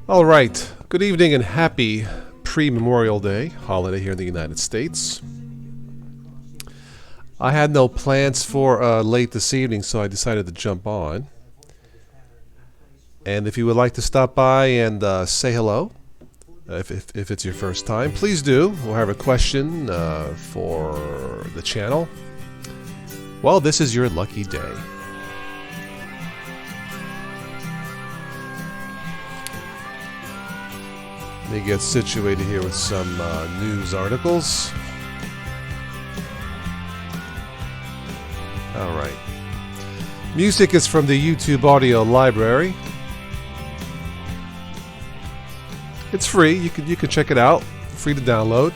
All right. Good evening and happy pre-Memorial Day holiday here in the United States. I had no plans for late this evening, so I decided to jump on. And if you would like to stop by and say hello, if it's your first time, please do. We'll have a question for the channel. Well, this is your lucky day. Let me get situated here with some news articles. All right. Music is from the YouTube audio library. It's free. You can check it out. Free to download.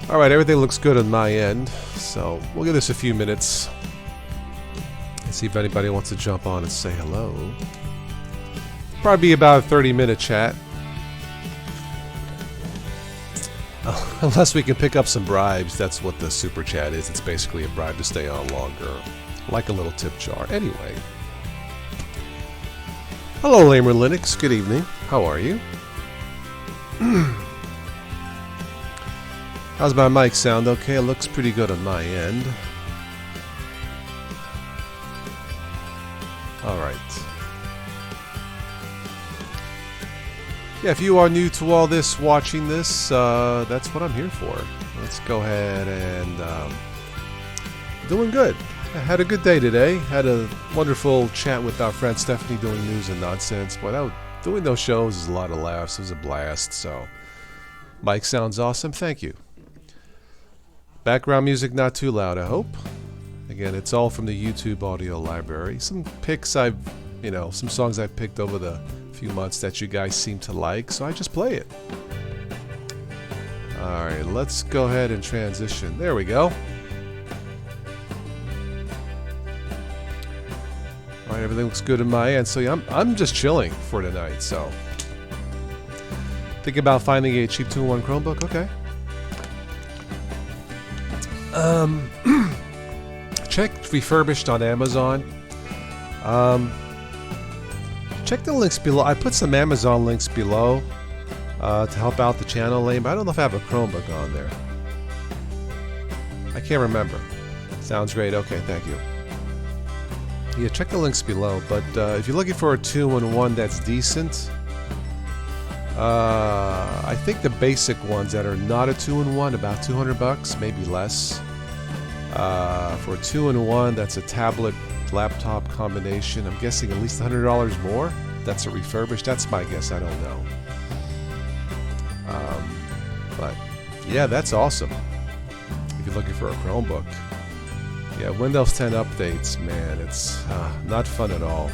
Alright, everything looks good on my end, so we'll give this a few minutes and see if anybody wants to jump on and say hello. Probably be about a 30-minute chat. Unless we can pick up some bribes, that's what the super chat is. It's basically a bribe to stay on longer, like a little tip jar. Anyway. Hello, Lamer Linux. Good evening. How are you? How's my mic sound? Okay, it looks pretty good on my end. Alright. Yeah, if you are new to all this, watching this, that's what I'm here for. Let's go ahead and... doing good. I had a good day today. Had a wonderful chat with our friend Stephanie doing news and nonsense. But doing those shows is a lot of laughs. It was a blast, so... Mic sounds awesome. Thank you. Background music not too loud, I hope. Again, it's all from the YouTube audio library. Some picks some songs I've picked over the few months that you guys seem to like, so I just play it. Alright, let's go ahead and transition. There we go. Alright, everything looks good in my end, so yeah, I'm just chilling for tonight, so. Think about finding a cheap 2-in-1 Chromebook? Okay. Check refurbished on Amazon. Check the links below. I put some Amazon links below to help out the channel name, but I don't know if I have a Chromebook on there. I can't remember. Sounds great. Okay, thank you. Yeah, check the links below, but if you're looking for a 2-in-1 that's decent, I think the basic ones that are not a 2-in-1, about $200, maybe less. For a 2-in-1, that's a tablet laptop combination. I'm guessing at least $100 more. That's a refurbished. That's my guess. I don't know. But yeah, that's awesome. If you're looking for a Chromebook, yeah, Windows 10 updates, man, it's not fun at all.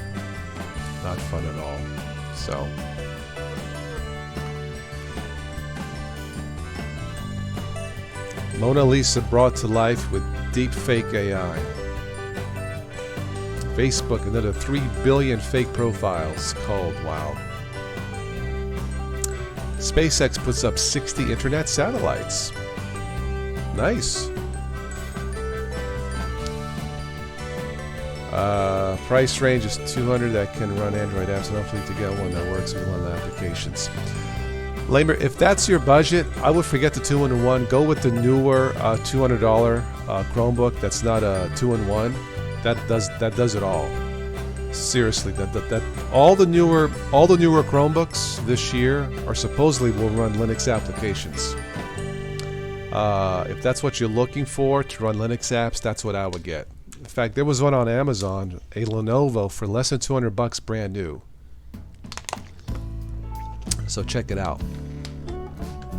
Not fun at all. So. Mona Lisa brought to life with deepfake AI. Facebook, another 3 billion fake profiles called. Wow. SpaceX puts up 60 internet satellites. Nice. Price range is $200 that can run Android apps, and hopefully to get one that works with one of the applications. Lamer, if that's your budget, I would forget the 2-in-1. Go with the newer $200 Chromebook. That's not a 2-in-1. That does it all. Seriously, that all the newer Chromebooks this year are supposedly will run Linux applications. If that's what you're looking for to run Linux apps, that's what I would get. In fact, there was one on Amazon, a Lenovo for less than $200, brand new. So check it out.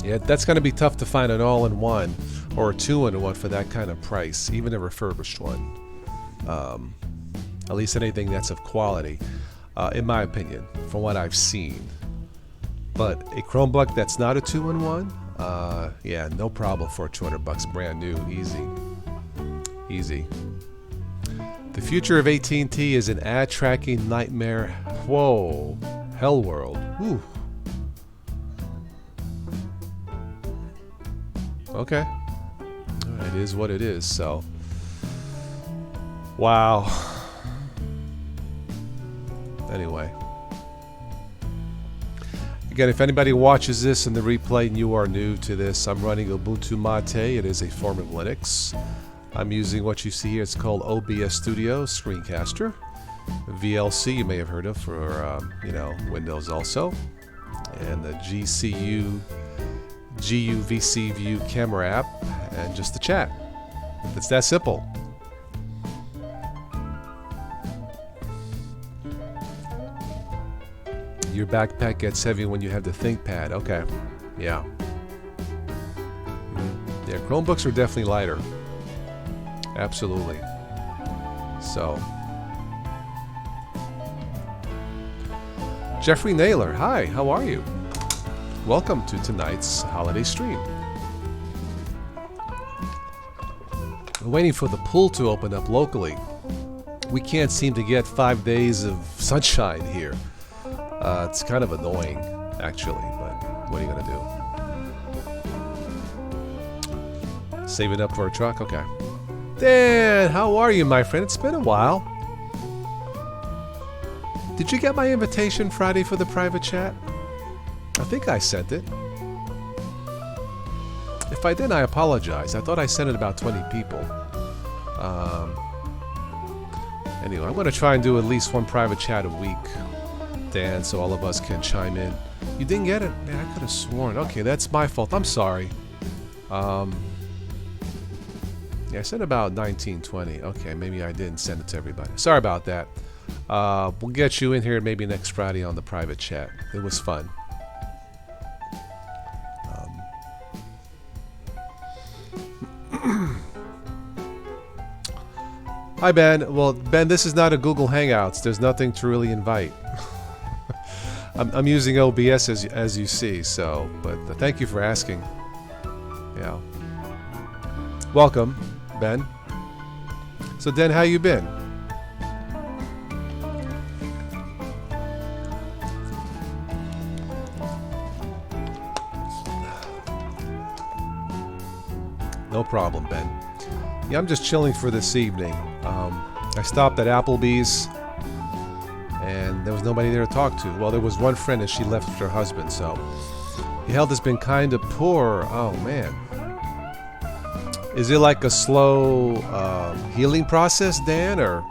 Yeah, that's going to be tough to find an all-in-one or a 2-in-1 for that kind of price, even a refurbished one. At least anything that's of quality, in my opinion, from what I've seen. But a Chromebook that's not a 2-in-1, yeah, no problem for $200, brand new, easy. The future of AT&T is an ad tracking nightmare. Whoa, hell world. Whew. Okay, it is what it is. So, wow. Anyway. Again, if anybody watches this in the replay and you are new to this, I'm running Ubuntu Mate. It is a form of Linux. I'm using what you see here. It's called OBS Studio Screencaster. VLC you may have heard of for Windows also. And the GCU GUVC View camera app and just the chat. It's that simple. Your backpack gets heavy when you have the ThinkPad. Okay, yeah. Yeah, Chromebooks are definitely lighter. Absolutely. So, Jeffrey Naylor, hi, how are you? Welcome to tonight's holiday stream. We're waiting for the pool to open up locally. We can't seem to get 5 days of sunshine here. It's kind of annoying, actually, but what are you gonna do? Save it up for a truck? Okay. Dan, how are you, my friend? It's been a while. Did you get my invitation Friday for the private chat? I think I sent it. If I didn't, I apologize. I thought I sent it about 20 people. Anyway, I'm going to try and do at least one private chat a week, Dan, so all of us can chime in. You didn't get it? Man, I could have sworn. Okay, that's my fault. I'm sorry. Yeah, I sent about 19, 20. Okay, maybe I didn't send it to everybody. Sorry about that. We'll get you in here maybe next Friday on the private chat. It was fun. Hi, Ben. Well, Ben, this is not a Google Hangouts. There's nothing to really invite. I'm using OBS as you see, so, but thank you for asking. Yeah. Welcome, Ben. So, Dan, how you been? No problem, Ben. Yeah, I'm just chilling for this evening. I stopped at Applebee's, and there was nobody there to talk to. Well, there was one friend, and she left with her husband, so your health has been kind of poor. Oh, man. Is it like a slow healing process, Dan, or?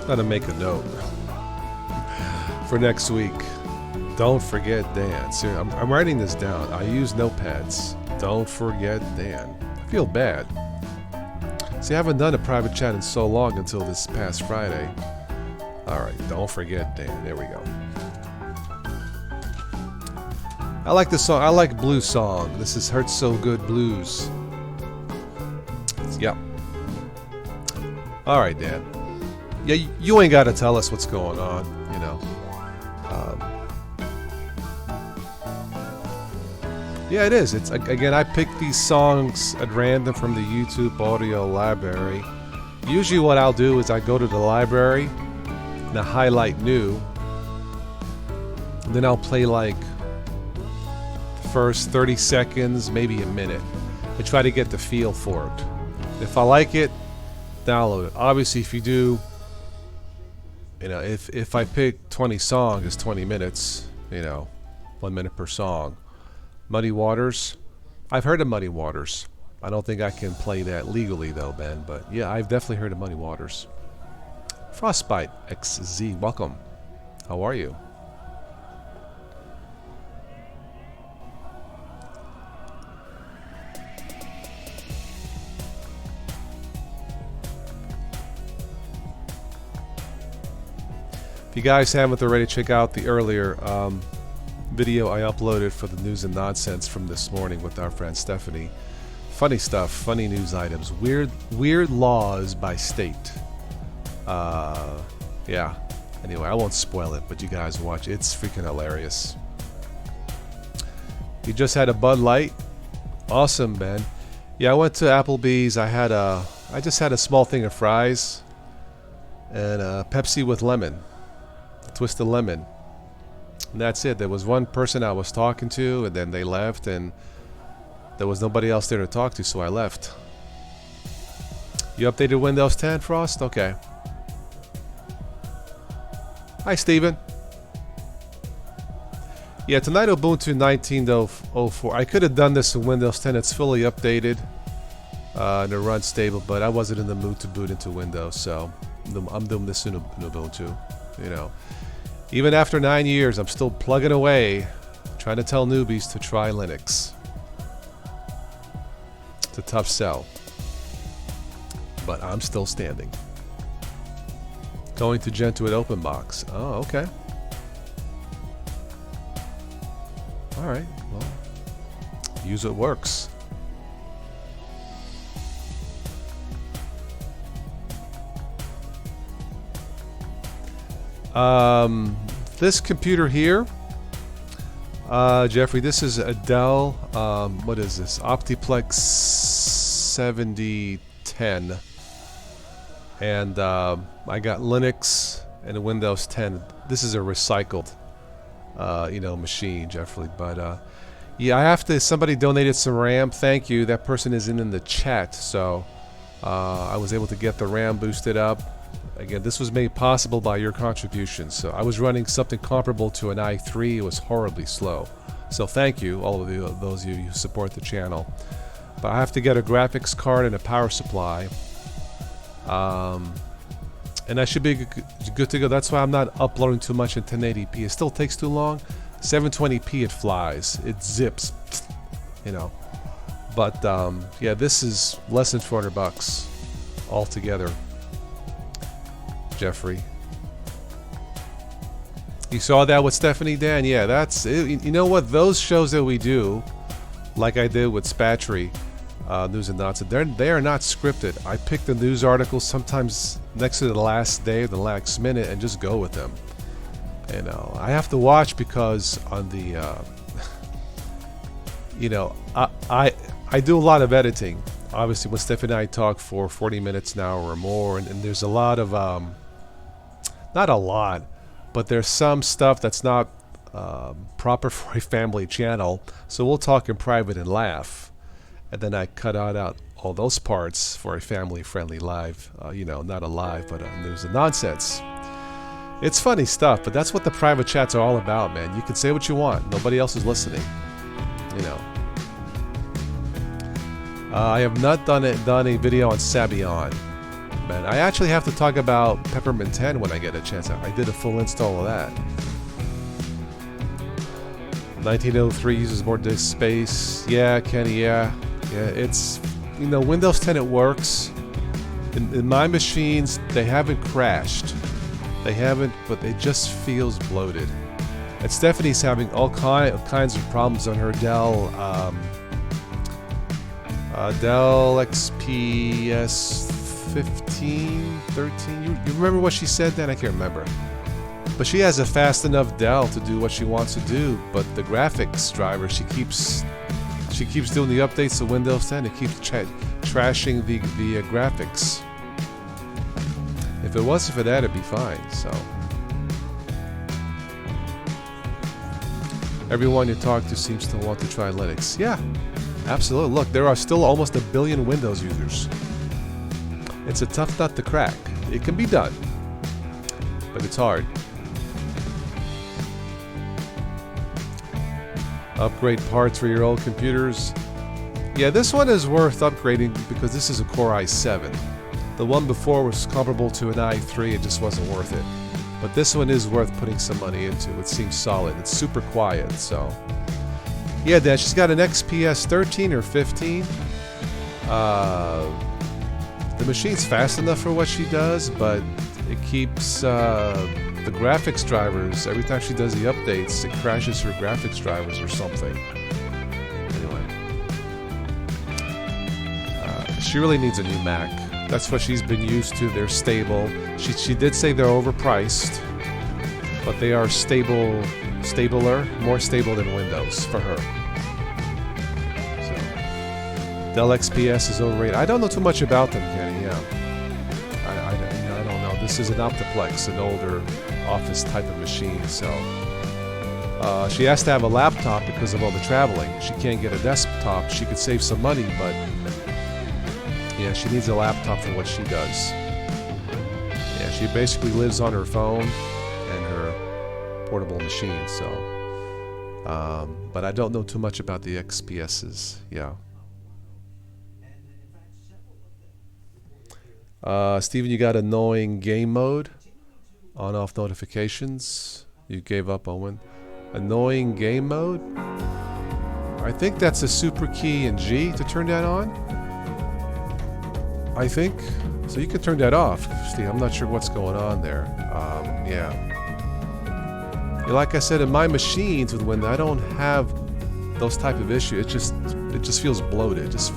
Gotta make a note for next week. Don't forget Dan. Seriously, I'm writing this down. I use notepads. Don't forget Dan. I feel bad. See, I haven't done a private chat in so long until this past Friday. Alright, don't forget Dan. There we go. I like this song. I like Blues song. This is Hurts So Good Blues. Yep. Alright, Dan. Yeah, you ain't got to tell us what's going on, you know. Yeah, it is. It's again, I pick these songs at random from the YouTube audio library. Usually what I'll do is I go to the library and I highlight new. And then I'll play like the first 30 seconds, maybe a minute. I try to get the feel for it. If I like it, download it. Obviously, if you do, you know, if I pick 20 songs, it's 20 minutes, you know, 1 minute per song. Muddy Waters, I've heard of Muddy Waters. I don't think I can play that legally though, Ben, but yeah, I've definitely heard of Muddy Waters. Frostbite XZ, welcome. How are you? If you guys haven't already, check out the earlier video I uploaded for the news and nonsense from this morning with our friend Stephanie. Funny stuff, funny news items, weird laws by state. Yeah. Anyway, I won't spoil it, but you guys watch. It's freaking hilarious. You just had a Bud Light. Awesome, man. Yeah, I went to Applebee's. I just had a small thing of fries and a Pepsi with lemon, twisted lemon. And that's it. There was one person I was talking to, and then they left, and there was nobody else there to talk to, so I left. You updated Windows 10, Frost? Okay. Hi, Steven. Yeah, tonight Ubuntu 19.04. I could have done this in Windows 10. It's fully updated and it runs stable, but I wasn't in the mood to boot into Windows, so I'm doing this in Ubuntu. You know, even after 9 years, I'm still plugging away, trying to tell newbies to try Linux. It's a tough sell, but I'm still standing. Going to Gentoo at OpenBox. Oh, okay. Alright, well, use what works. This computer here, Jeffrey, this is a Dell, what is this? Optiplex 7010. And I got Linux and a Windows 10. This is a recycled machine, Jeffrey. But yeah, I have to. Somebody donated some RAM. Thank you. That person isn't in the chat, so I was able to get the RAM boosted up. Again, this was made possible by your contributions. So I was running something comparable to an i3. It was horribly slow. So thank you, all of you, those of you who support the channel. But I have to get a graphics card and a power supply. And I should be good to go. That's why I'm not uploading too much in 1080p. It still takes too long. 720p, it flies. It zips, you know. But yeah, this is less than $400 altogether, Jeffrey. You saw that with Stephanie, Dan? Yeah, that's it. You know what? Those shows that we do, like I did with Spatry, News and Nonsense, they are not scripted. I pick the news articles sometimes next to the last day or the last minute and just go with them. You know, I have to watch because on the, you know, I do a lot of editing. Obviously, when Steph and I talk for 40 minutes an hour or more, and there's a lot of, not a lot, but there's some stuff that's not proper for a family channel. So we'll talk in private and laugh. And then I cut out all those parts for a family-friendly live, you know, not a live, but a news and nonsense. It's funny stuff, but that's what the private chats are all about, man. You can say what you want. Nobody else is listening, you know. I have not done a video on Sabian, man. I actually have to talk about Peppermint 10 when I get a chance. I did a full install of that. 1903 uses more disk space. Yeah, Kenny, yeah. Yeah, it's, you know, Windows 10, it works. In my machines, they haven't crashed. They haven't, but it just feels bloated. And Stephanie's having all kinds of problems on her Dell XPS 15, 13. You remember what she said then? I can't remember. But she has a fast enough Dell to do what she wants to do. But the graphics driver, she keeps doing the updates to Windows 10. It keeps trashing the graphics. If it wasn't for that, it'd be fine. So everyone you talk to seems to want to try Linux. Yeah, absolutely. Look, there are still almost 1 billion Windows users. It's a tough nut to crack. It can be done, but it's hard. Upgrade parts for your old computers. Yeah, this one is worth upgrading because this is a Core i7. The one before was comparable to an i3, it just wasn't worth it. But this one is worth putting some money into. It seems solid. It's super quiet, so. Yeah, Dan, she's got an XPS 13 or 15. The machine's fast enough for what she does, but it keeps the graphics drivers, every time she does the updates, it crashes her graphics drivers or something. Anyway. She really needs a new Mac. That's what she's been used to. They're stable. She did say they're overpriced, but they are stabler, more stable than Windows for her. So, Dell XPS is overrated. I don't know too much about them, Kenny. Yeah, I don't know. This is an Optiplex, an older office type of machine. So she has to have a laptop because of all the traveling. She can't get a desktop. She could save some money, but yeah, she needs a laptop for what she does. Yeah, she basically lives on her phone and her portable machine. So, but I don't know too much about the XPSs. Yeah. Steven, you got annoying game mode, on-off notifications. You gave up on one. Annoying game mode. I think that's a super key in G to turn that on. I think so. You can turn that off, Steve. I'm not sure what's going on there. Yeah. Like I said, in my machines with Windows, I don't have those type of issues. It just feels bloated. It just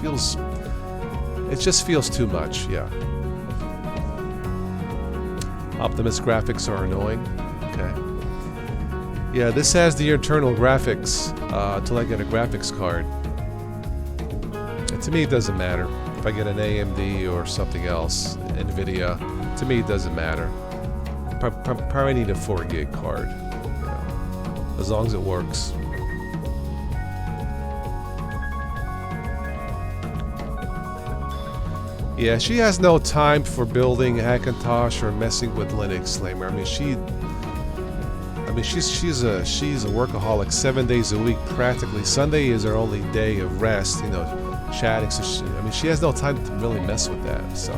feels too much. Yeah. Optimus graphics are annoying. Okay. Yeah, this has the internal graphics until I get a graphics card. And to me, it doesn't matter if I get an AMD or something else, NVIDIA. To me, it doesn't matter. Probably need a 4 gig card, as long as it works. Yeah, she has no time for building Hackintosh or messing with Linux, Lamer. I mean, she's a workaholic 7 days a week practically. Sunday is her only day of rest, chatting. So she has no time to really mess with that. So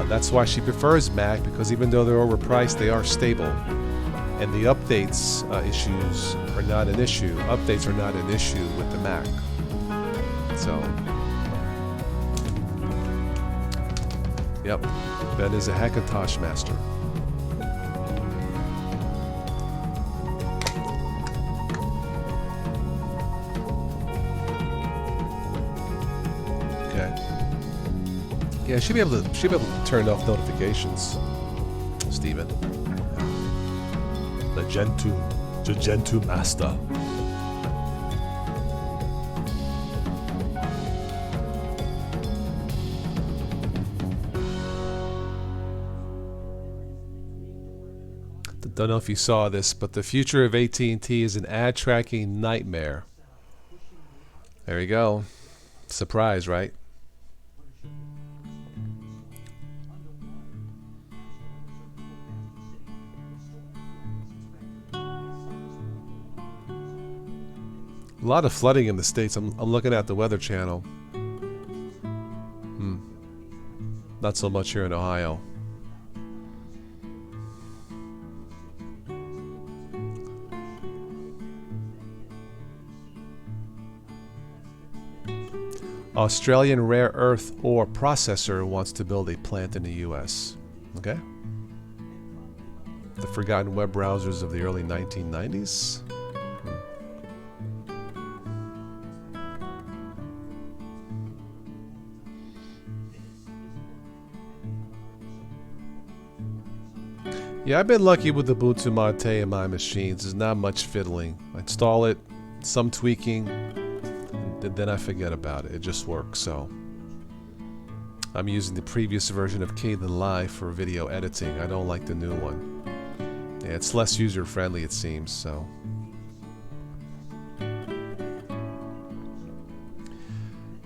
that's why she prefers Mac, because even though they're overpriced, they are stable, and the updates issues are not an issue. Updates are not an issue with the Mac. So. Yep, Ben is a Hackintosh master. Okay. Yeah, she'll be able to turn off notifications, Steven. The Gentoo master. Don't know if you saw this, but the future of AT&T is an ad tracking nightmare. There you go. Surprise, right? A lot of flooding in the States. I'm looking at the Weather Channel. Not so much here in Ohio. Australian rare earth ore processor wants to build a plant in the U.S. Okay? The forgotten web browsers of the early 1990s. Yeah, I've been lucky with the Ubuntu Mate in my machines. There's not much fiddling. I install it, some tweaking, then I forget about it. It just works. So I'm using the previous version of Kdenlive for video editing. I don't like the new one. Yeah, it's less user friendly, it seems. So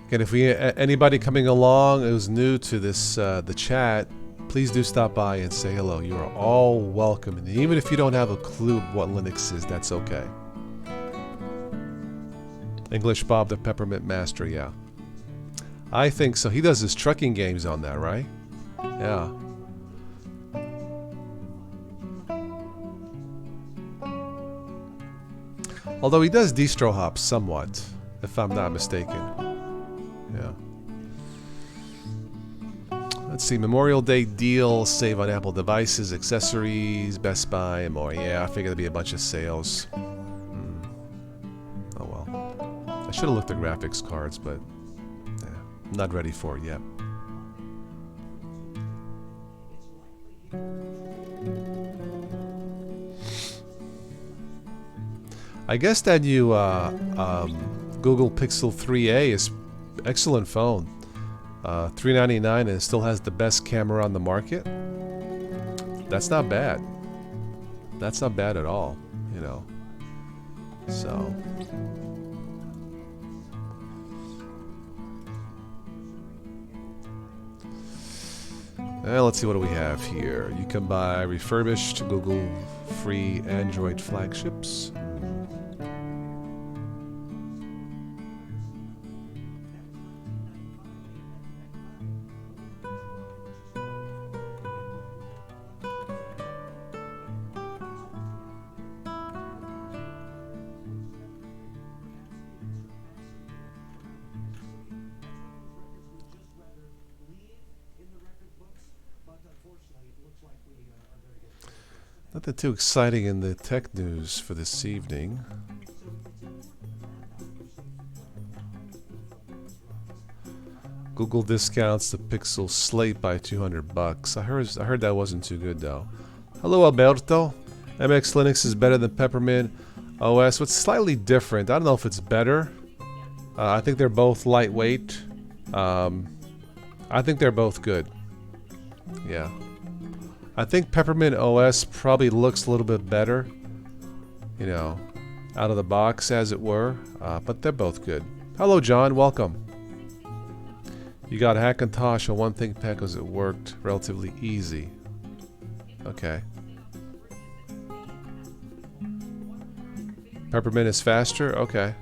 again, if anybody coming along who's new to this the chat, please do stop by and say hello. You are all welcome, and even if you don't have a clue what Linux is, that's okay. English Bob the Peppermint Master, yeah. I think so. He does his trucking games on that, right? Yeah. Although he does distro hop somewhat, if I'm not mistaken. Yeah. Let's see, Memorial Day deal, save on Apple devices, accessories, Best Buy, and more. Yeah, I figured there'd be a bunch of sales. Oh well. I should have looked at graphics cards, but I'm not ready for it yet. I guess that new Google Pixel 3a is excellent phone. $399 and it still has the best camera on the market. That's not bad. That's not bad at all, you know. So let's see, what do we have here? You can buy refurbished Google free Android flagships. Nothing too exciting in the tech news for this evening. Google discounts the Pixel Slate by $200. I heard that wasn't too good though. Hello Alberto. MX Linux is better than Peppermint OS. What's slightly different? I don't know if it's better. I think they're both lightweight. I think they're both good. Yeah. I think Peppermint OS probably looks a little bit better, you know, out of the box as it were, but they're both good. Hello John, welcome. You got Hackintosh on one ThinkPad because it worked relatively easy. Okay. Peppermint is faster? Okay.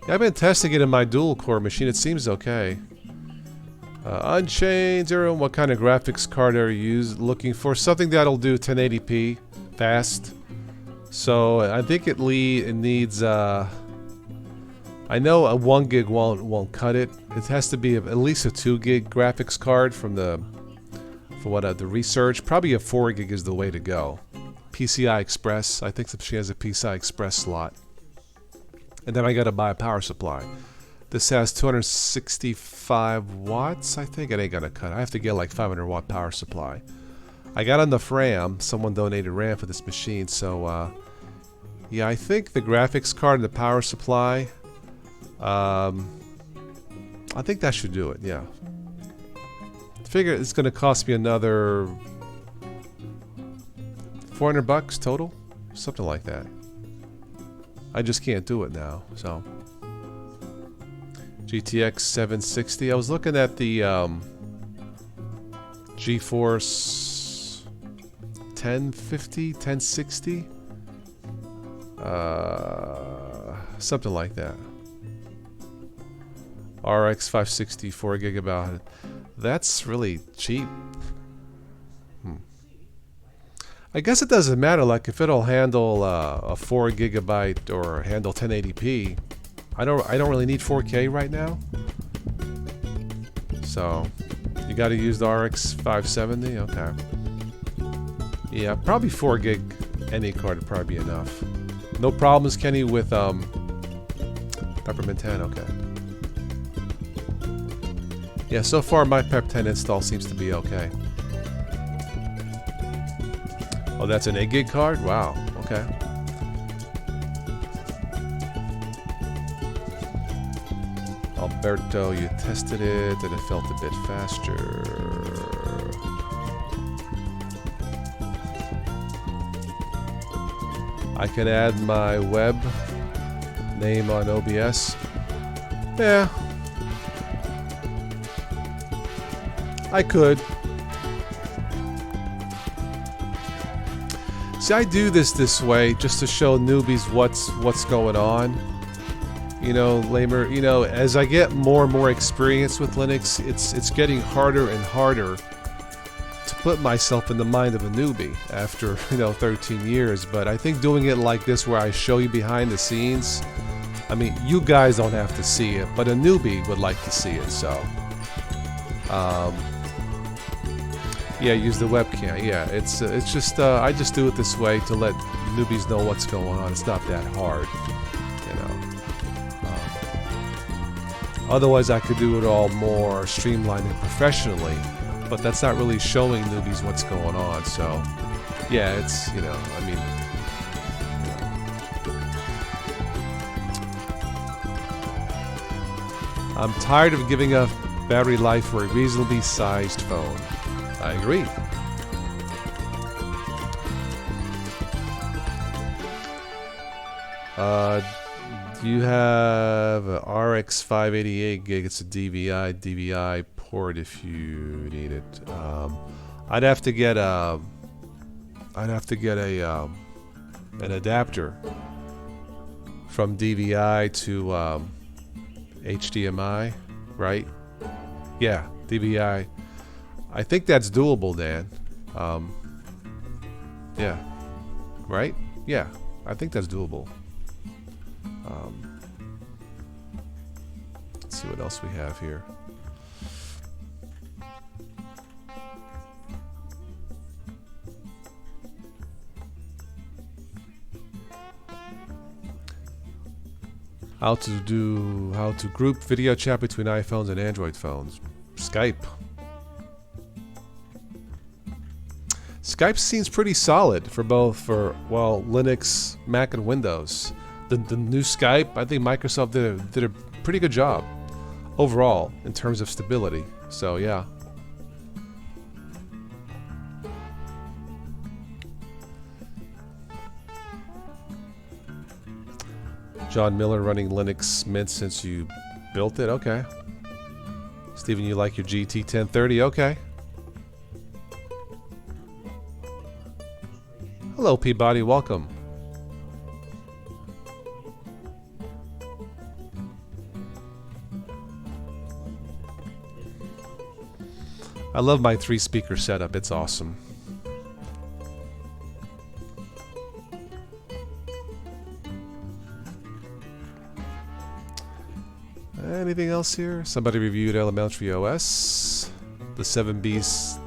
Yeah, I've been testing it in my dual core machine, it seems okay. Unchained Zero, what kind of graphics card are you looking for? Something that'll do 1080p fast. So I think it needs. I know a 1 gig won't cut it. It has to be at least a 2 gig graphics card from the research. Probably a 4 gig is the way to go. PCI Express. I think she has a PCI Express slot. And then I got to buy a power supply. This has 265 watts, I think. It ain't gonna cut. I have to get like 500 watt power supply. I got enough RAM. Someone donated RAM for this machine, so yeah, I think the graphics card and the power supply, I think that should do it, yeah. I figure it's gonna cost me another $400 total? Something like that. I just can't do it now, so. GTX 760. I was looking at the GeForce 1050, 1060, something like that. RX 560, 4 gigabyte. That's really cheap. I guess it doesn't matter. Like if it'll handle a 4 gigabyte or handle 1080p. I don't really need 4K right now. So you got to use the RX 570. Okay. Yeah, probably 4 gig any card would probably be enough. No problems, Kenny, with Peppermint 10. Okay. Yeah, so far my Pep 10 install seems to be okay. Oh, that's an 8 gig card? Wow. Okay. Alberto, you tested it and it felt a bit faster. I can add my web name on OBS. Yeah. I could. See, I do this way just to show newbies what's going on. You know, lamer. You know, as I get more and more experience with Linux, it's getting harder and harder to put myself in the mind of a newbie after 13 years. But I think doing it like this, where I show you behind the scenes, I mean, you guys don't have to see it, but a newbie would like to see it. So, Yeah, use the webcam. Yeah, it's just I just do it this way to let newbies know what's going on. It's not that hard, you know. Otherwise, I could do it all more streamlined and professionally, but that's not really showing newbies what's going on. So, yeah, it's, you know, I mean, I'm tired of giving up battery life for a reasonably sized phone. I agree. Do you have a RX 588 gig? It's a DVI port if you need it. I'd have to get a an adapter from DVI to HDMI, right? Yeah, DVI. I think that's doable, Dan. Yeah. Right? Yeah, I think that's doable. Let's see what else we have here. How to group video chat between iPhones and Android phones. Skype. Skype seems pretty solid for both Linux, Mac, and Windows. The new Skype, I think Microsoft did a pretty good job overall in terms of stability. So yeah. John Miller running Linux Mint since you built it. Okay. Steven, you like your GT 1030? Okay. Hello, Peabody. Welcome. I love my 3-speaker setup. It's awesome. Anything else here? Somebody reviewed Elementary OS. The 7 Beast,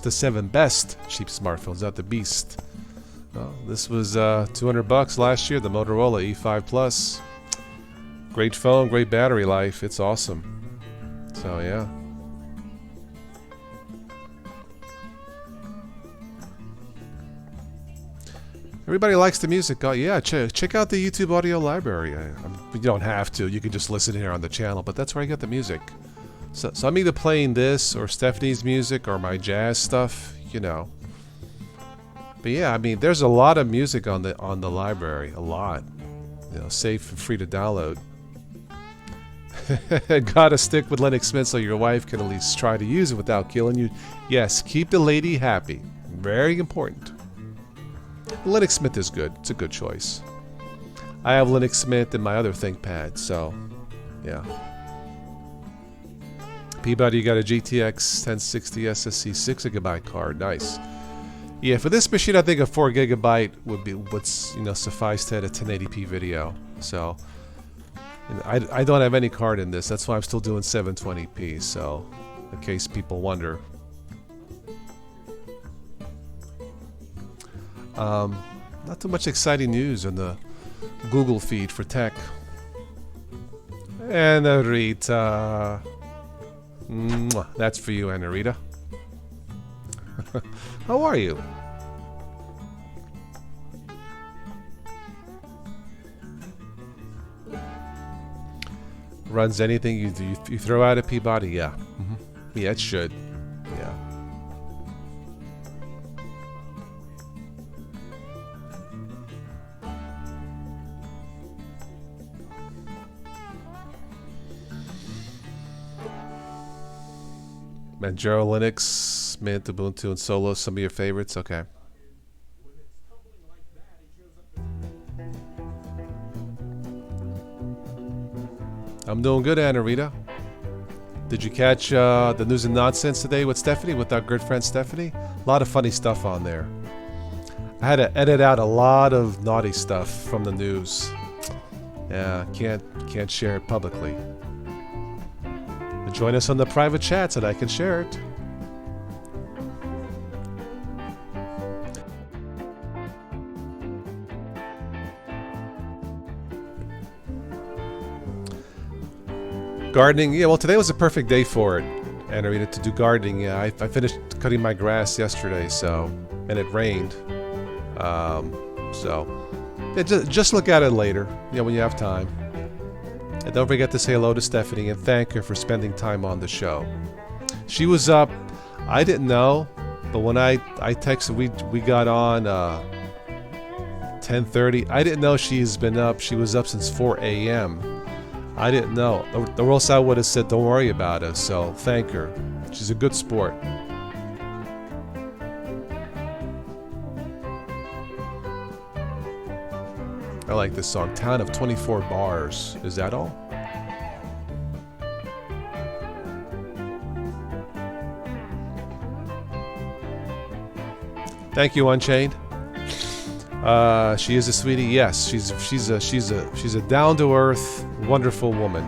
the 7 best cheap smartphones, not the Beast. Well, this was $200 last year. The Motorola E5 Plus. Great phone, great battery life. It's awesome. So yeah. Everybody likes the music. Oh, yeah, check out the YouTube audio library. You don't have to. You can just listen here on the channel, but that's where I get the music. So I'm either playing this or Stephanie's music or my jazz stuff, you know. But yeah, I mean, there's a lot of music on the library. A lot. You know, safe and free to download. Gotta stick with Linux Mint so your wife can at least try to use it without killing you. Yes, keep the lady happy. Very important. Linux Mint is good. It's a good choice. I have Linux Mint in my other ThinkPad, so yeah. Peabody, you got a GTX 1060 SSC 6GB card. Nice. Yeah, for this machine, I think a 4GB would be what's suffice to add a 1080p video. So I don't have any card in this. That's why I'm still doing 720p. So in case people wonder. Not too much exciting news in the Google feed for tech. Anarita. That's for you, Anarita. How are you? Runs anything you throw out at Peabody? Yeah. Yeah, it should. Yeah. Manjaro Linux, Mint, Ubuntu, and Solo, some of your favorites? Okay. I'm doing good, Anarita. Did you catch the news and nonsense today with Stephanie, with our good friend Stephanie? A lot of funny stuff on there. I had to edit out a lot of naughty stuff from the news. Yeah, can't share it publicly. Join us on the private chats and I can share it. Gardening, yeah, well, today was a perfect day for it, Anarita, to do gardening. Yeah, I finished cutting my grass yesterday, and it rained. So, yeah, just look at it later, when you have time. And don't forget to say hello to Stephanie and thank her for spending time on the show. She was up, I didn't know, but when I texted, we got on 10:30. I didn't know she's been up. She was up since 4 a.m. I didn't know. Or else I would have said, don't worry about it. So thank her. She's a good sport. I like this song. Town of 24 Bars. Is that all? Thank you, Unchained. She is a sweetie. Yes, she's a down to earth, wonderful woman.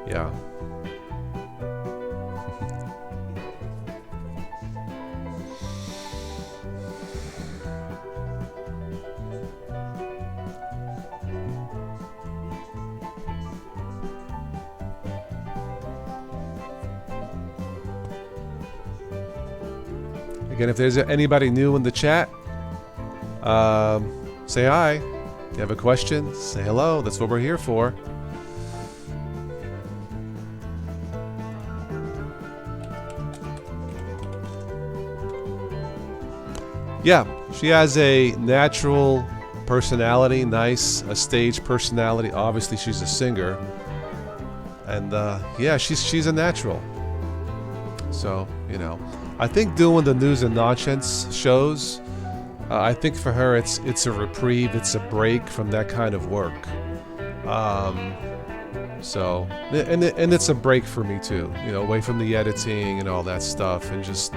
Yeah. Again, if there's anybody new in the chat, say hi. If you have a question, say hello. That's what we're here for. Yeah, she has a natural personality, a stage personality. Obviously, she's a singer. And yeah, she's a natural. So, I think doing the news and nonsense shows, I think for her it's a reprieve, it's a break from that kind of work. So, and it's a break for me too, away from the editing and all that stuff, and just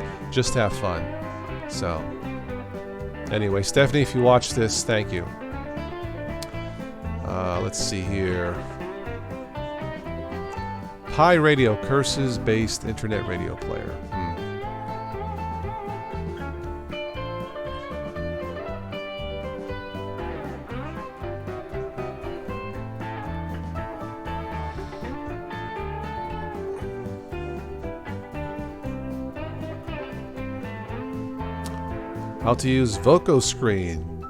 have fun. So, anyway, Stephanie, if you watch this, thank you. Let's see here. Pi Radio, Curses-based internet radio player. How to use VocoScreen.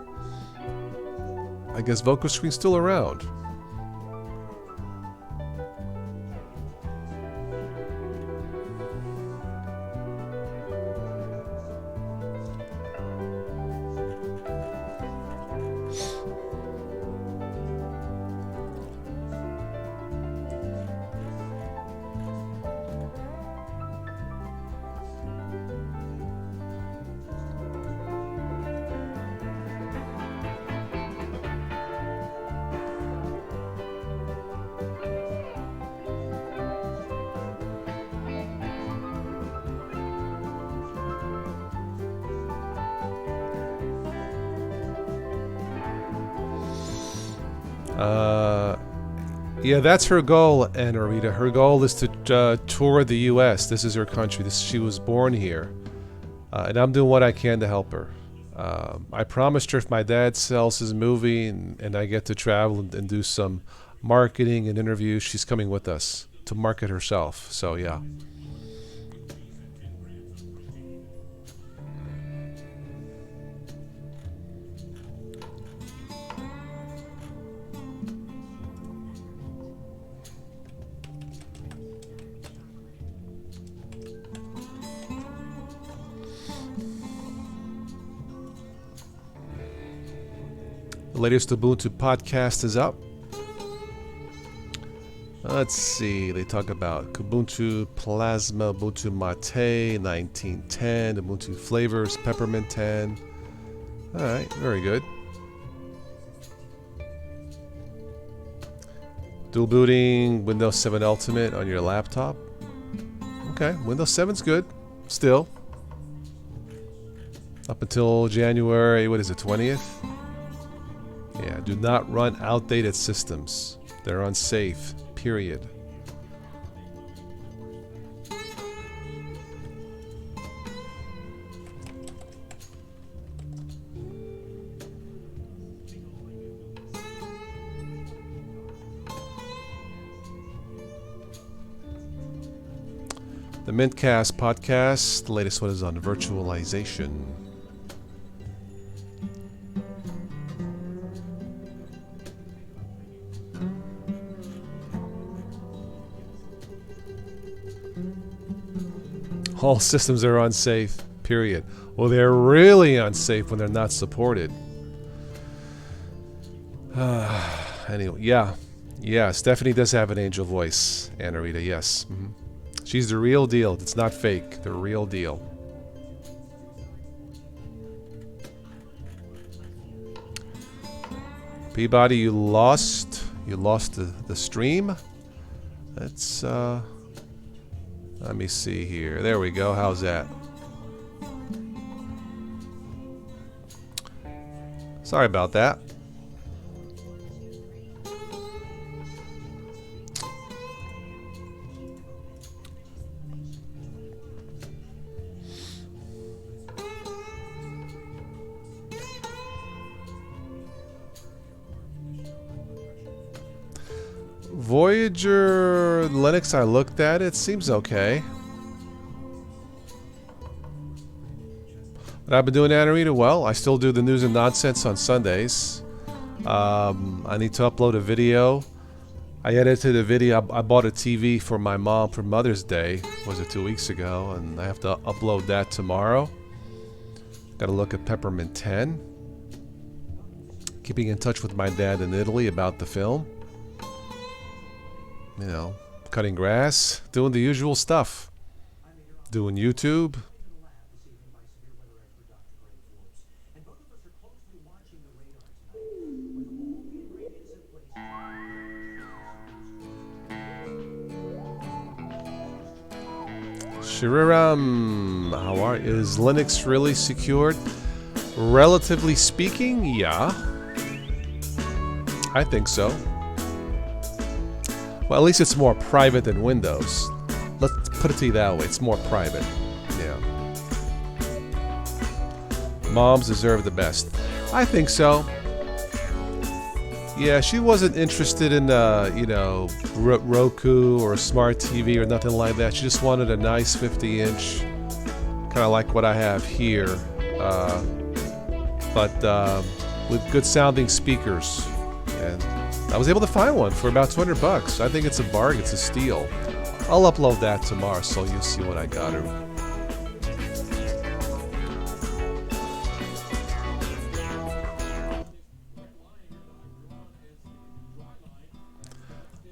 I guess VocoScreen's still around. Yeah, that's her goal, Anarita. Her goal is to tour the U.S. This is her country. She was born here. And I'm doing what I can to help her. I promised her if my dad sells his movie and I get to travel and do some marketing and interviews, she's coming with us to market herself. So, yeah. The latest Ubuntu podcast is up. Let's see. They talk about Kubuntu Plasma, Ubuntu Mate 1910, Ubuntu flavors, Peppermint 10. All right, very good. Dual booting Windows 7 Ultimate on your laptop. Okay, Windows 7's good. Still. Up until January, 20th? Yeah, do not run outdated systems. They're unsafe, period. The Mintcast podcast. The latest one is on virtualization. All systems are unsafe, period. Well, they're really unsafe when they're not supported. Anyway, yeah, Stephanie does have an angel voice, Anna Rita, yes. She's the real deal. It's not fake, the real deal. Peabody, you lost the stream. Let's let me see here. There we go. How's that? Sorry about that. Voyager Linux, I looked at it, seems okay. What I've been doing, Anna Rita, well, I still do the news and nonsense on Sundays. I need to upload a video. I edited a video. I bought a TV for my mom for Mother's Day. Was it 2 weeks ago? And I have to upload that tomorrow. Got to look at Peppermint 10. Keeping in touch with my dad in Italy about the film. You know, cutting grass, doing the usual stuff. Doing YouTube. Shriram, how are you? Is Linux really secured? Relatively speaking, yeah. I think so. Well, at least it's more private than Windows. Let's put it to you that way. It's more private. Yeah. Moms deserve the best. I think so. Yeah, she wasn't interested in, you know, Roku or a smart TV or nothing like that. She just wanted a nice 50-inch, kind of like what I have here, but with good sounding speakers. And I was able to find one for about $200. I think it's a bargain. It's a steal. I'll upload that tomorrow, so you'll see what I got her.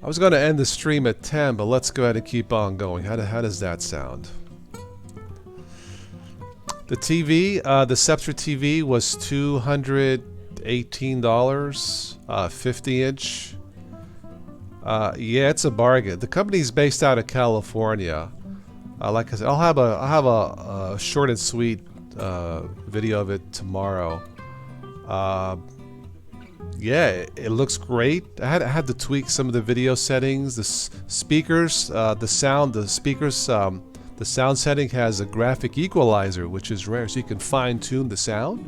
I was going to end the stream at 10, but let's go ahead and keep on going. How does that sound? The TV, the Scepter TV was $218, 50-inch. Yeah, it's a bargain. The company's based out of California. Like I said, I'll have a short and sweet video of it tomorrow. Yeah, it looks great. I had to tweak some of the video settings, the speakers, the sound. The speakers, the sound setting has a graphic equalizer, which is rare, so you can fine-tune the sound.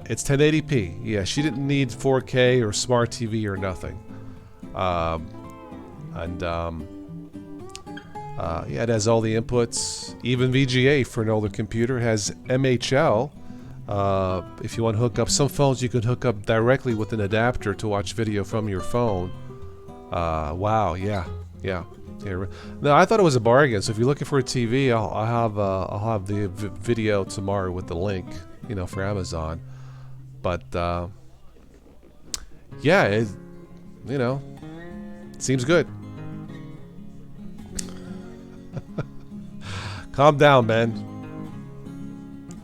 It's 1080p. Yeah, she didn't need 4K or smart TV or nothing. Yeah, it has all the inputs. Even VGA for an older computer has MHL. If you want to hook up some phones, you can hook up directly with an adapter to watch video from your phone. Wow, yeah. No, I thought it was a bargain. So if you're looking for a TV, I'll have the video tomorrow with the link, you know, for Amazon. But yeah, it, you know, seems good. Calm down, man.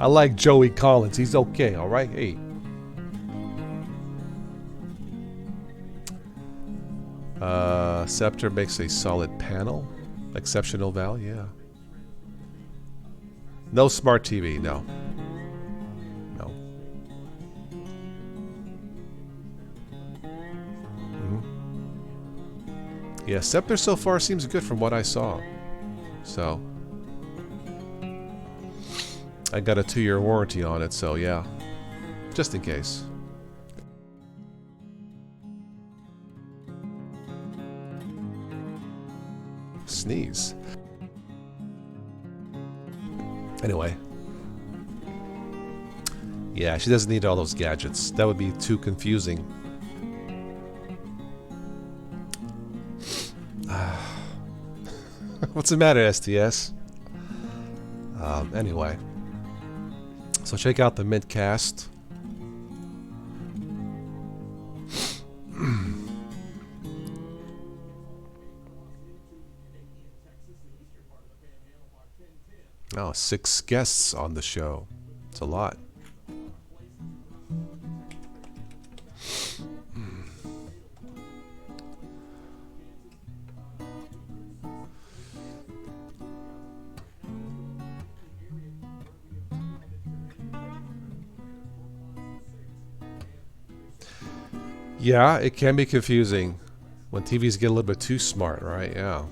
I like Joey Collins. He's okay, all right? Hey. Scepter makes a solid panel. Exceptional Val, yeah. No smart TV, no. No. Yeah, Scepter so far seems good from what I saw. So I got a 2-year warranty on it, so yeah. Just in case. Sneeze. Anyway. Yeah, she doesn't need all those gadgets. That would be too confusing. What's the matter, STS? Anyway. So check out the Midcast. Oh, 6 guests on the show. It's a lot. Yeah, it can be confusing when TVs get a little bit too smart, right? Yeah.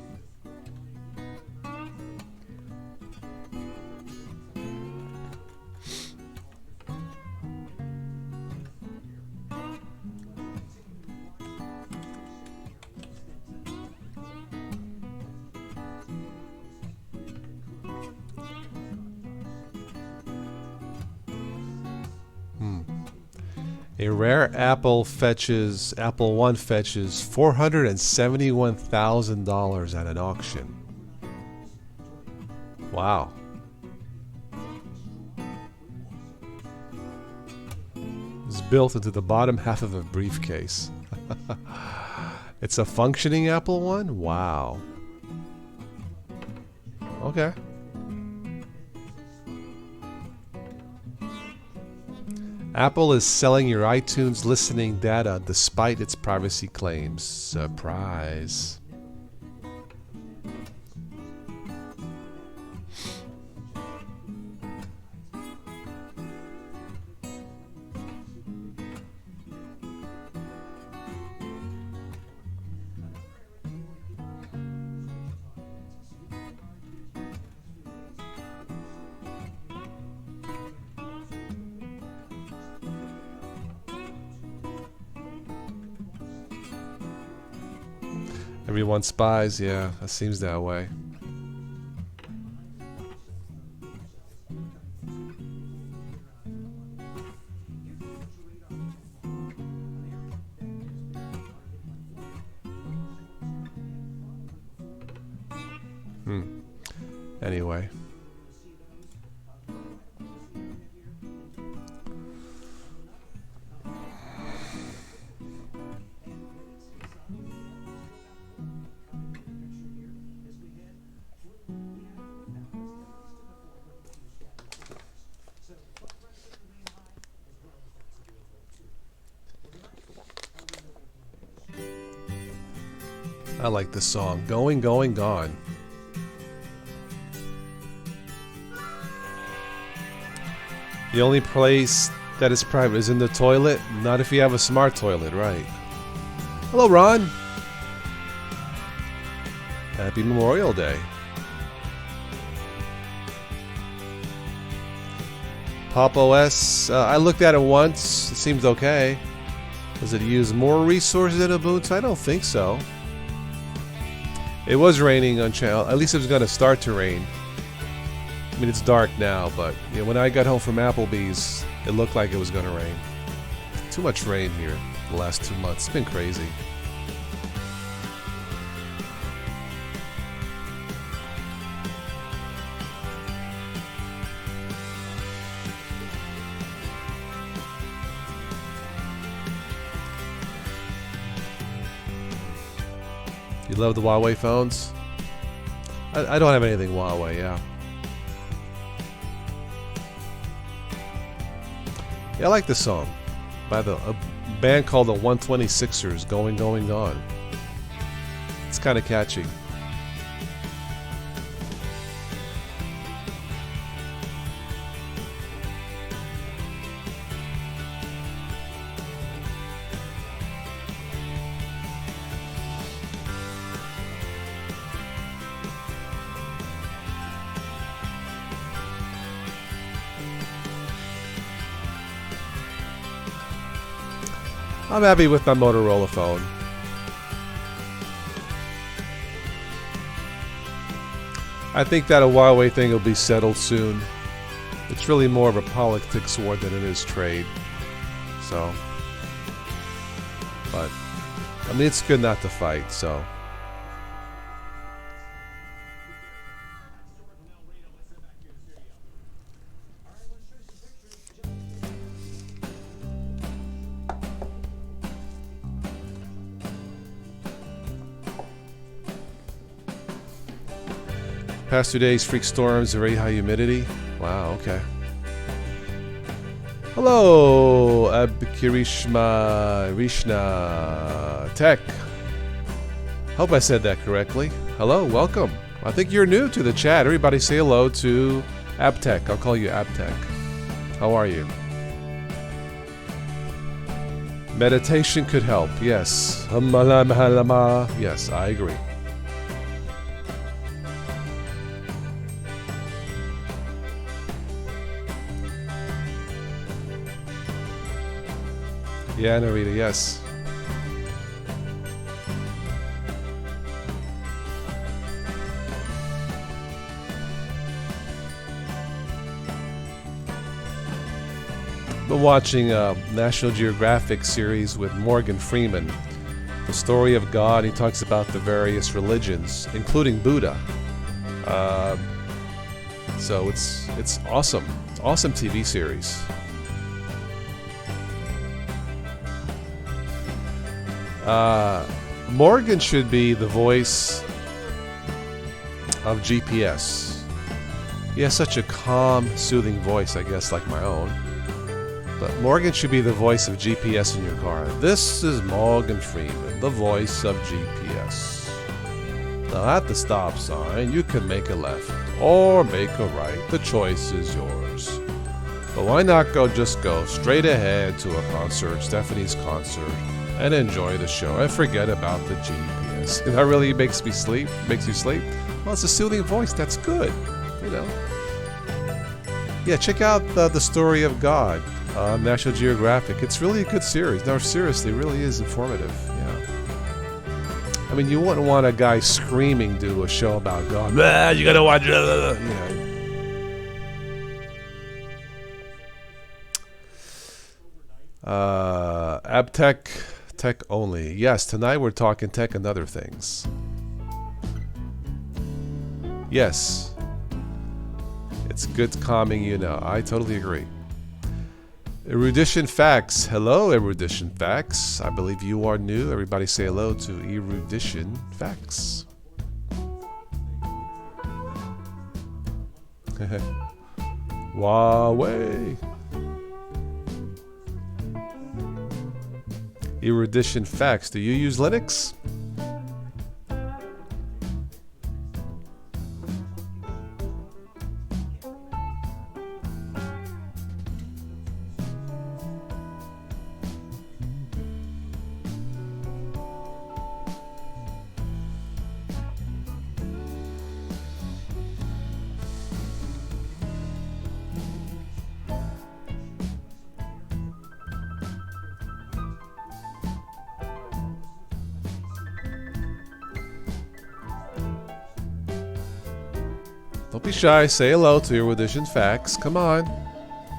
A rare Apple One fetches $471,000 at an auction. Wow. It's built into the bottom half of a briefcase. It's a functioning Apple One? Wow. Okay. Apple is selling your iTunes listening data despite its privacy claims. Surprise. Everyone spies, yeah, it seems that way. Anyway. I like this song. Going, Going, Gone. The only place that is private is in the toilet. Not if you have a smart toilet, right? Hello, Ron. Happy Memorial Day. Pop OS. I looked at it once. It seems okay. Does it use more resources than Ubuntu? I don't think so. It was raining on channel. At least it was going to start to rain. I mean, it's dark now, but you know, when I got home from Applebee's, it looked like it was going to rain. Too much rain here the last 2 months. It's been crazy. You love the Huawei phones? I don't have anything Huawei, yeah. Yeah, I like this song by a band called the 126ers, Going, Going, Gone. It's kind of catchy. I'm happy with my Motorola phone. I think that a Huawei thing will be settled soon. It's really more of a politics war than it is trade. So, but I mean, it's good not to fight. So. Past 2 days, freak storms, very high humidity. Wow, okay. Hello, Abkirishma Rishna Tech. Hope I said that correctly. Hello, welcome. I think you're new to the chat. Everybody say hello to Abtech. I'll call you Abtech. How are you? Meditation could help, yes. Yes, I agree. Yeah, Narita, yes. Been watching a National Geographic series with Morgan Freeman, The Story of God. He talks about the various religions, including Buddha. So it's awesome. It's an awesome TV series. Morgan should be the voice of GPS. He has such a calm, soothing voice, I guess, like my own. But Morgan should be the voice of GPS in your car. This is Morgan Freeman, the voice of GPS. Now at the stop sign, you can make a left or make a right. The choice is yours. But why not just go straight ahead to a concert, Stephanie's concert, and enjoy the show and forget about the GPS. That really makes me sleep. Makes you sleep. Well, it's a soothing voice. That's good. You know. Yeah, check out the Story of God on National Geographic. It's really a good series. No, seriously, it really is informative. Yeah. I mean, you wouldn't want a guy screaming do a show about God. You gotta watch. You know. Abtech. Tech only. Yes, tonight we're talking tech and other things. Yes. It's good calming, you know. I totally agree. Erudition Facts. Hello, Erudition Facts. I believe you are new. Everybody say hello to Erudition Facts. Huawei. Erudition Facts. Do you use Linux? Don't be shy. Say hello to Erudition Facts. Come on.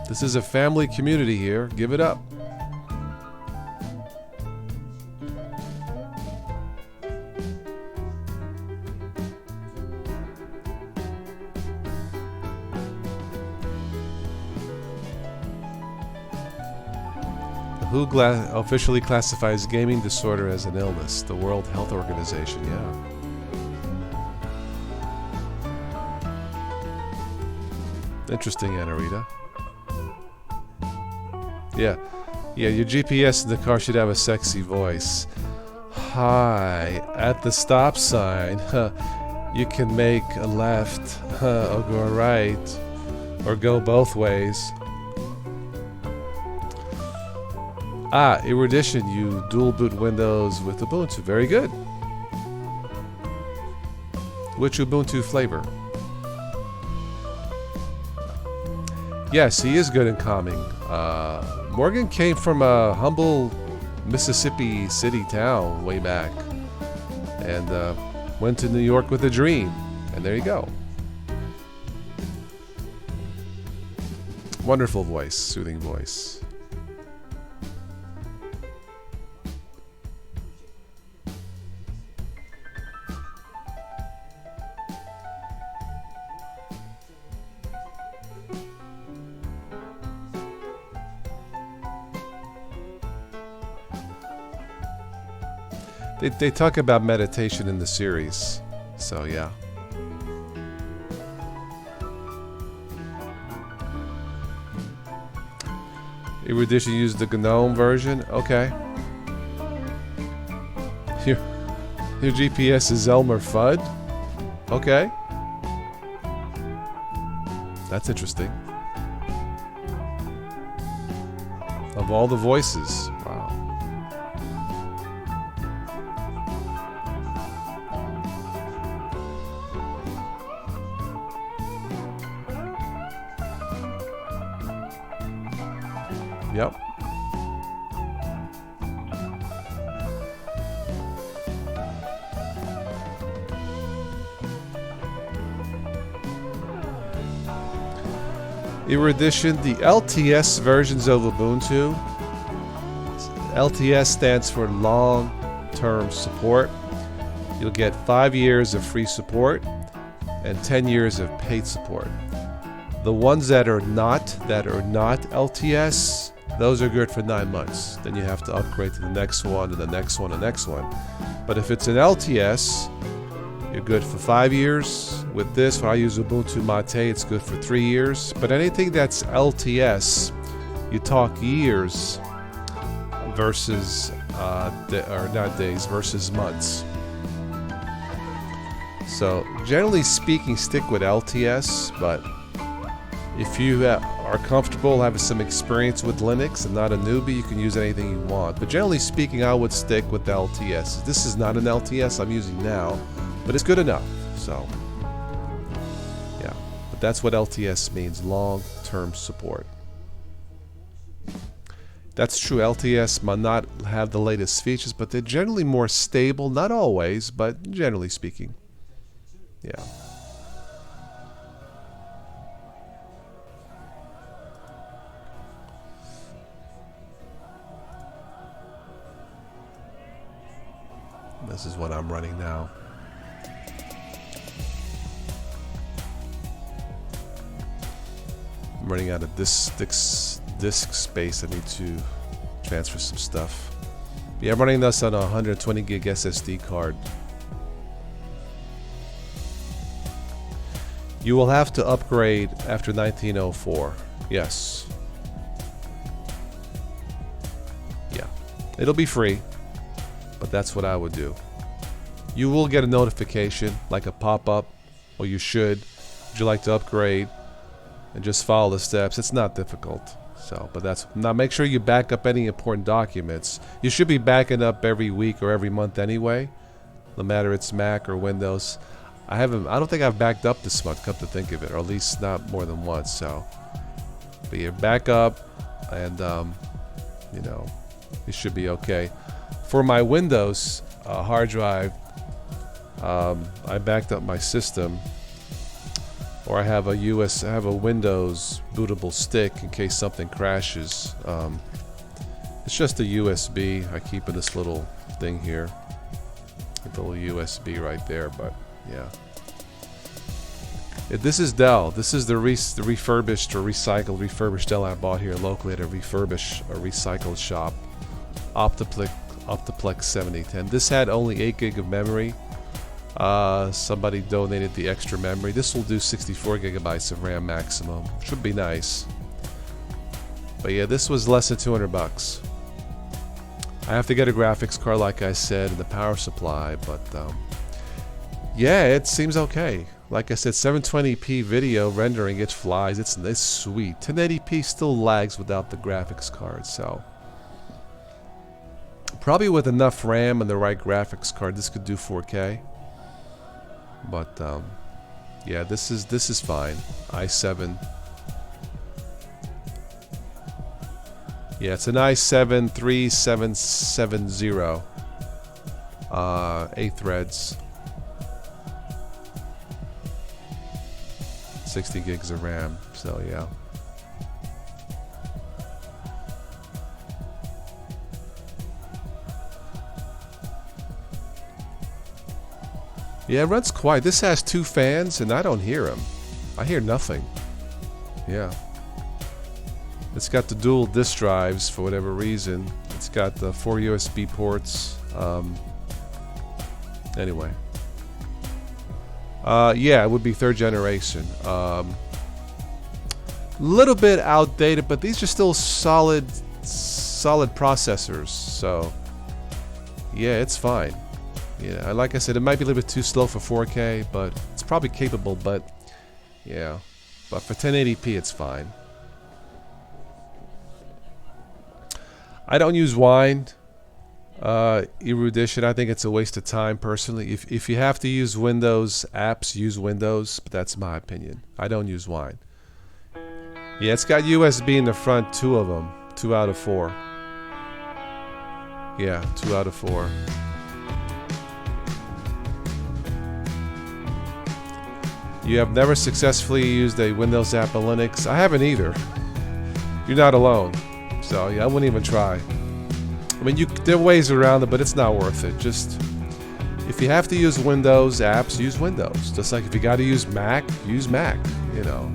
This is a family community here. Give it up. WHO officially classifies gaming disorder as an illness. The World Health Organization, yeah. Interesting, Anarita. Yeah, your GPS in the car should have a sexy voice. Hi, at the stop sign, you can make a left, or go right, or go both ways. Erudition, you dual boot Windows with Ubuntu. Very good. Which Ubuntu flavor? Yes, he is good in calming. Morgan came from a humble Mississippi city town way back and went to New York with a dream. And there you go. Wonderful voice, soothing voice. They talk about meditation in the series, so yeah. Erudition used the GNOME version. Okay. Your GPS is Elmer Fudd. Okay. That's interesting. Of all the voices, wow. Yep. Erudition, the LTS versions of Ubuntu. LTS stands for long-term support. You'll get 5 years of free support and 10 years of paid support. The ones that are not LTS, those are good for 9 months. Then you have to upgrade to the next one and the next one and the next one. But if it's an LTS, you're good for 5 years. With this, when I use Ubuntu Mate, it's good for 3 years. But anything that's LTS, you talk years versus, or not days, versus months. So generally speaking, stick with LTS, but if you are comfortable, have some experience with Linux and not a newbie, you can use anything you want. But generally speaking, I would stick with the LTS. This is not an LTS I'm using now, but it's good enough. So, yeah. But that's what LTS means, long-term support. That's true, LTS might not have the latest features, but they're generally more stable. Not always, but generally speaking. Yeah. This is what I'm running now. I'm running out of disk space. I need to transfer some stuff. Yeah, I'm running this on a 120 gig SSD card. You will have to upgrade after 1904. Yes. Yeah. It'll be free. But that's what I would do. You will get a notification, like a pop-up, or you should. Would you like to upgrade? And just follow the steps. It's not difficult. So, but that's now. Make sure you back up any important documents. You should be backing up every week or every month anyway, no matter it's Mac or Windows. I don't think I've backed up this month, come to think of it, or at least not more than once. So, but you back up, and you know, it should be okay. For my Windows hard drive, I backed up my system, or I have a Windows bootable stick in case something crashes. It's just a USB. I keep in this little thing here, a little USB right there. But yeah, this is Dell. This is the refurbished or refurbished Dell I bought here locally at a recycled shop, Optiplex 7010. This had only 8 gig of memory. Somebody donated the extra memory. This will do 64 gigabytes of RAM maximum. Should be nice. But yeah, this was less than 200 bucks. I have to get a graphics card, like I said, and the power supply, but yeah, it seems okay. Like I said, 720p video rendering, it flies. It's sweet. 1080p still lags without the graphics card, so probably with enough RAM and the right graphics card, this could do 4K. But yeah, this is fine. i7. Yeah, it's an i7 3770. 8 threads. 60 gigs of RAM. So yeah. Yeah, it runs quiet. This has 2 fans, and I don't hear them. I hear nothing. Yeah. It's got the dual disk drives for whatever reason. It's got the 4 USB ports. Anyway. Yeah, it would be 3rd generation. Little bit outdated, but these are still solid processors. So, yeah, it's fine. Yeah, like I said, it might be a little bit too slow for 4K, but it's probably capable. But yeah, but for 1080p, it's fine. I don't use Wine Erudition. I think it's a waste of time personally. If you have to use Windows apps, use Windows. But that's my opinion. I don't use Wine. Yeah, it's got USB in the front, 2 of them, 2 out of 4. Yeah, 2 out of 4. You have never successfully used a Windows app on Linux. I haven't either. You're not alone. So yeah, I wouldn't even try. I mean, there are ways around it, but it's not worth it. Just if you have to use Windows apps, use Windows. Just like if you got to use Mac, use Mac. You know.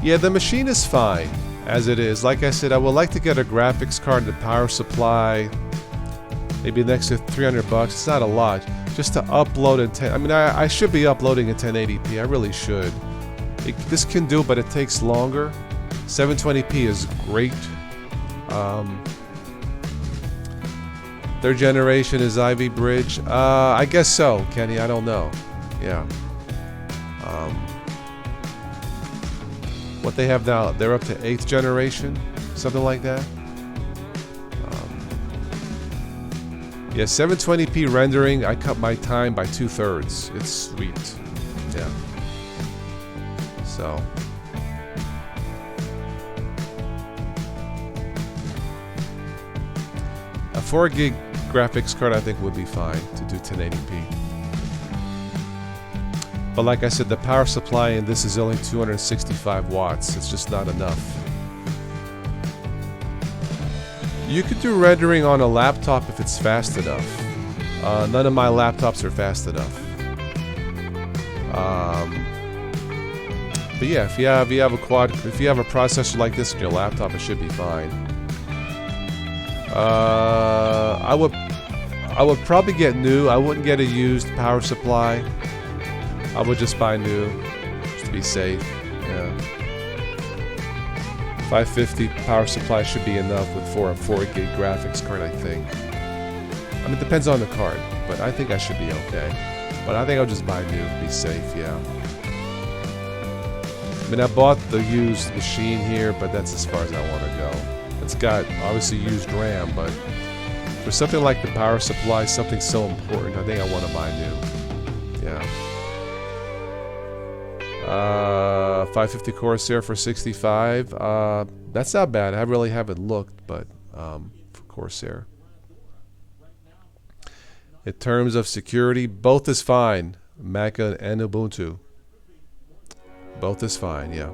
Yeah, the machine is fine as it is. Like I said, I would like to get a graphics card and a power supply. Maybe next to $300. It's not a lot. Just to upload in I mean, I should be uploading in 1080p. I really should. This can do, but it takes longer. 720p is great. 3rd generation is Ivy Bridge. I guess so, Kenny. I don't know. Yeah. What they have now, they're up to 8th generation, something like that. Yeah, 720p rendering, I cut my time by 2/3. It's sweet. Yeah. So. A 4 gig graphics card I think would be fine to do 1080p. But like I said, the power supply in this is only 265 watts. It's just not enough. You could do rendering on a laptop if it's fast enough. None of my laptops are fast enough. But yeah, if you have a processor like this in your laptop, it should be fine. I would probably get new. I wouldn't get a used power supply. I would just buy new, just to be safe. Yeah. 550 power supply should be enough for a 4 gig graphics card, I think. I mean, it depends on the card, but I think I should be okay. But I think I'll just buy new, be safe, yeah. I mean, I bought the used machine here, but that's as far as I want to go. It's got, obviously, used RAM, but for something like the power supply, something so important, I think I want to buy new. Yeah. 550 Corsair for 65. That's not bad. I really haven't looked, but for Corsair. In terms of security, both is fine. Mac and Ubuntu. Both is fine, yeah.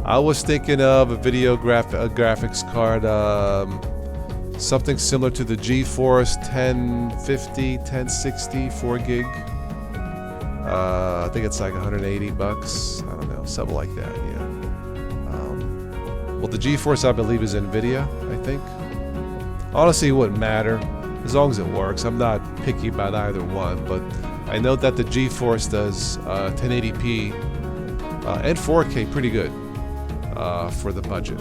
I was thinking of a graphics card, something similar to the GeForce 1050, 1060, 4 gig. I think it's like $180. I don't know, something like that. Yeah. Well, the GeForce I believe is NVIDIA. I think. Honestly, it wouldn't matter as long as it works. I'm not picky about either one, but I know that the GeForce does 1080p and 4K pretty good for the budget.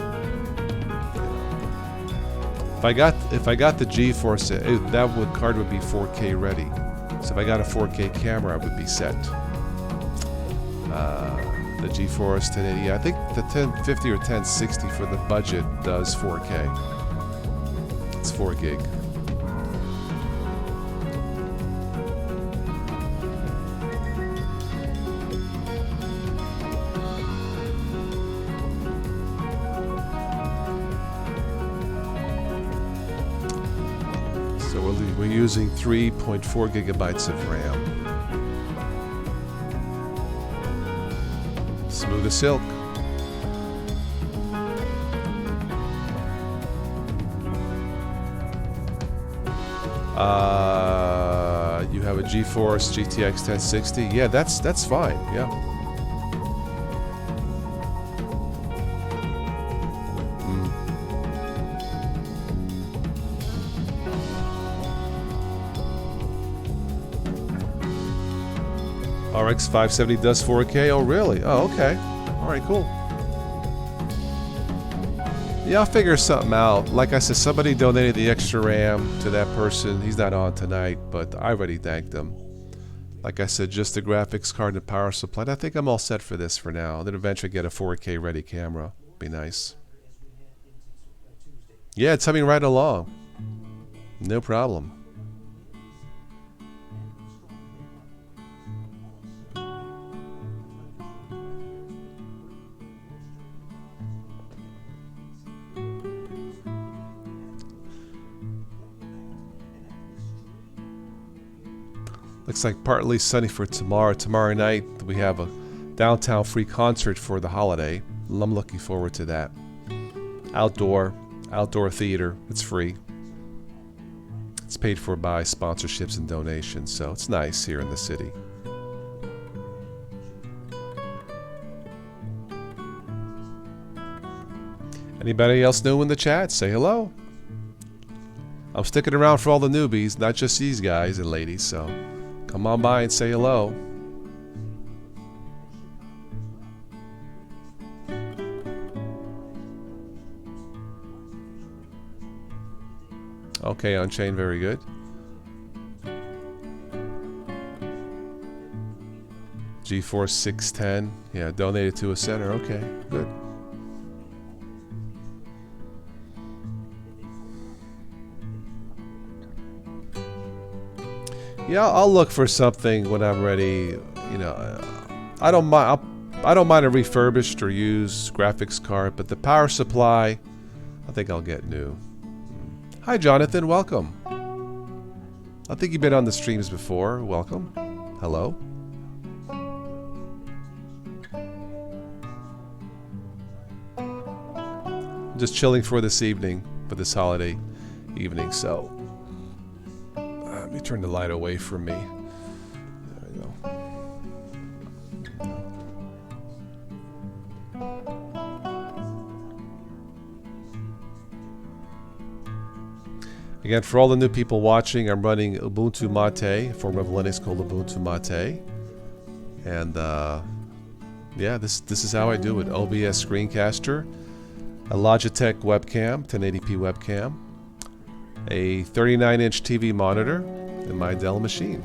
If I got the GeForce, that card would be 4K ready. So if I got a 4K camera, I would be set. The GeForce 1080, I think the 1050 or 1060 for the budget does 4K. It's 4 gig. So we're using 3.4 gigabytes of RAM. Smooth as silk. You have a GeForce GTX 1060. Yeah, that's fine. Yeah. RX 570 does 4K. Oh, really? Oh, okay. All right, cool. Yeah, I'll figure something out. Like I said, somebody donated the extra RAM to that person. He's not on tonight, but I already thanked him. Like I said, just the graphics card and power supply. I think I'm all set for this for now. Then eventually get a 4K ready camera. Be nice. Yeah, it's coming right along. No problem. Looks like partly sunny for tomorrow. Tomorrow night we have a downtown free concert for the holiday. I'm looking forward to that. Outdoor theater. It's free. It's paid for by sponsorships and donations, so it's nice here in the city. Anybody else new in the chat? Say hello. I'm sticking around for all the newbies, not just these guys and ladies, so come on by and say hello. Okay, Unchained, very good. GeForce 610, yeah, donated to a center. Okay, good. Yeah, I'll look for something when I'm ready. You know, I don't mind. I don't mind a refurbished or used graphics card, but the power supply, I think I'll get new. Hi, Jonathan. Welcome. I think you've been on the streams before. Welcome. Hello. I'm just chilling for this evening, for this holiday evening. So let me turn the light away from me. There we go. Again, for all the new people watching, I'm running Ubuntu Mate, a form of Linux called Ubuntu Mate. And yeah, this is how I do it. OBS Screencaster, a Logitech webcam, 1080p webcam, a 39-inch TV monitor, and my Dell machine.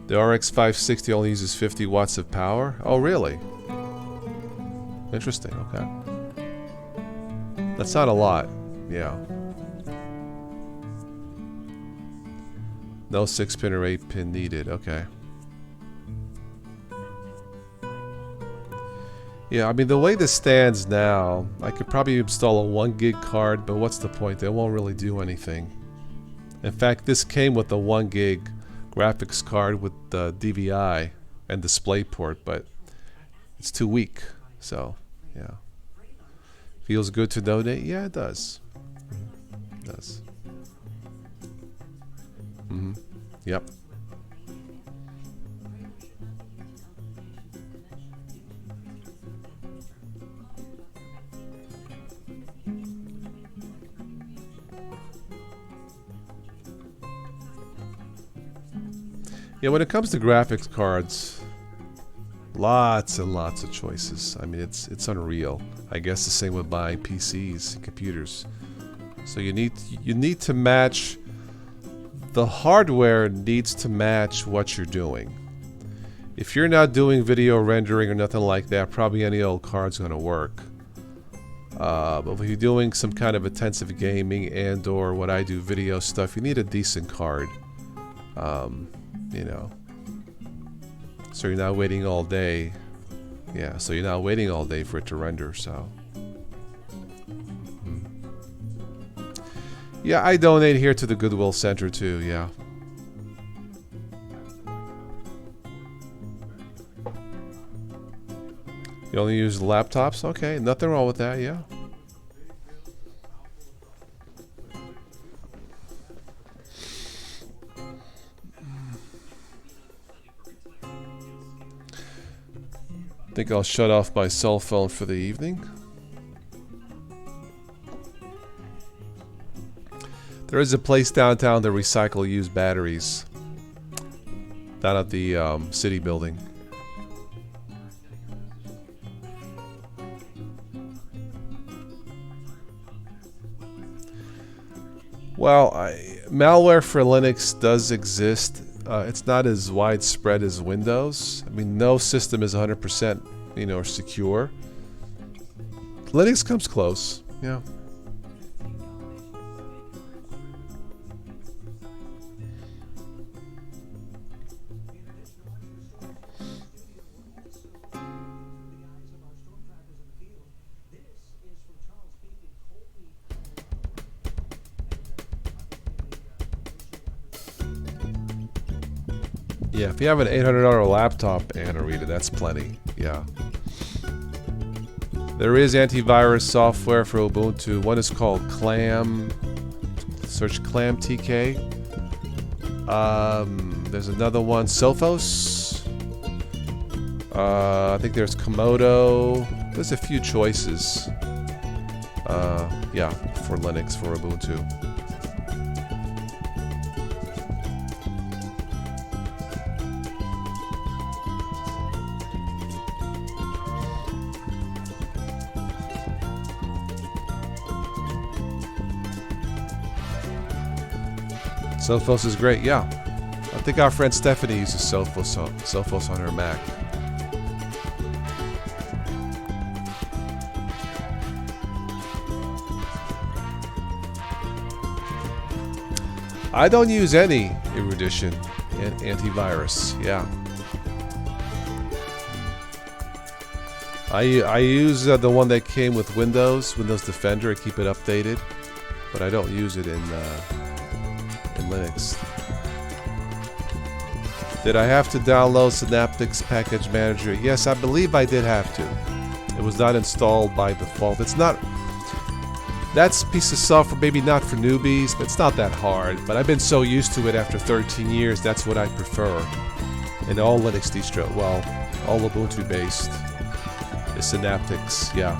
The RX 560 only uses 50 watts of power. Oh, really? Interesting, okay. That's not a lot, yeah. No 6-pin or 8-pin needed, okay. Yeah, I mean, the way this stands now, I could probably install a 1 gig card, but what's the point? It won't really do anything. In fact, this came with a 1 gig graphics card with the DVI and DisplayPort, but it's too weak. So, yeah. Feels good to donate? Yeah, it does. It does. Yep. Yeah, when it comes to graphics cards, lots and lots of choices. I mean, it's unreal. I guess the same with buying PCs, computers. So you need to match. The hardware needs to match what you're doing. If you're not doing video rendering or nothing like that, probably any old card's going to work. But if you're doing some kind of intensive gaming and/or what I do, video stuff, you need a decent card. You know, so you're not waiting all day. Yeah, so you're not waiting all day for it to render. So, yeah, I donate here to the Goodwill Center too. Yeah. You only use laptops? Okay, nothing wrong with that, yeah. I think I'll shut off my cell phone for the evening. There is a place downtown to recycle used batteries. Down at the city building. Well, malware for Linux does exist. It's not as widespread as Windows. I mean, no system is 100%, secure. Linux comes close, yeah. Yeah, if you have an $800 laptop, Anarita, that's plenty. Yeah. There is antivirus software for Ubuntu. One is called Clam. Search Clam TK. There's another one, Sophos. I think there's Komodo. There's a few choices. Yeah, for Linux, for Ubuntu. Sophos is great, yeah. I think our friend Stephanie uses Sophos on her Mac. I don't use any Erudition antivirus, yeah. I use the one that came with Windows Defender. I keep it updated, but I don't use it in Linux. Did I have to download Synaptics Package Manager? Yes, I believe I did have to. It was not installed by default. It's not... That's a piece of software, maybe not for newbies, but it's not that hard. But I've been so used to it after 13 years, that's what I prefer. And all Linux distro, well, all Ubuntu based is Synaptics, yeah.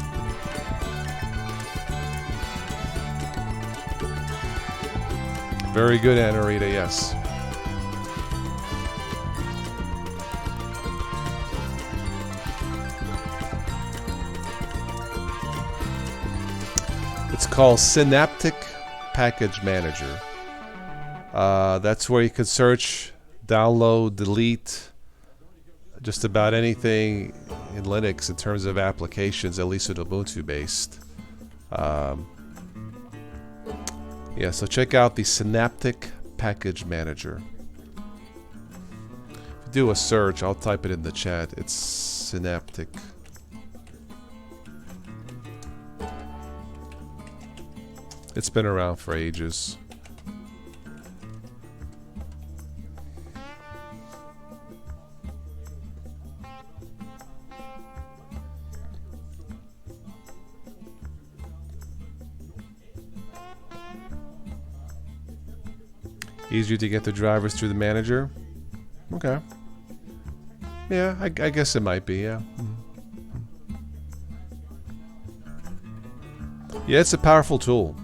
Very good, Anarita, yes. It's called Synaptic Package Manager. That's where you can search, download, delete just about anything in Linux in terms of applications, at least in Ubuntu based. Yeah, so check out the Synaptic Package Manager. If you do a search, I'll type it in the chat. It's Synaptic. It's been around for ages. Easier to get the drivers through the manager? Okay. Yeah, I guess it might be, yeah. Yeah, it's a powerful tool.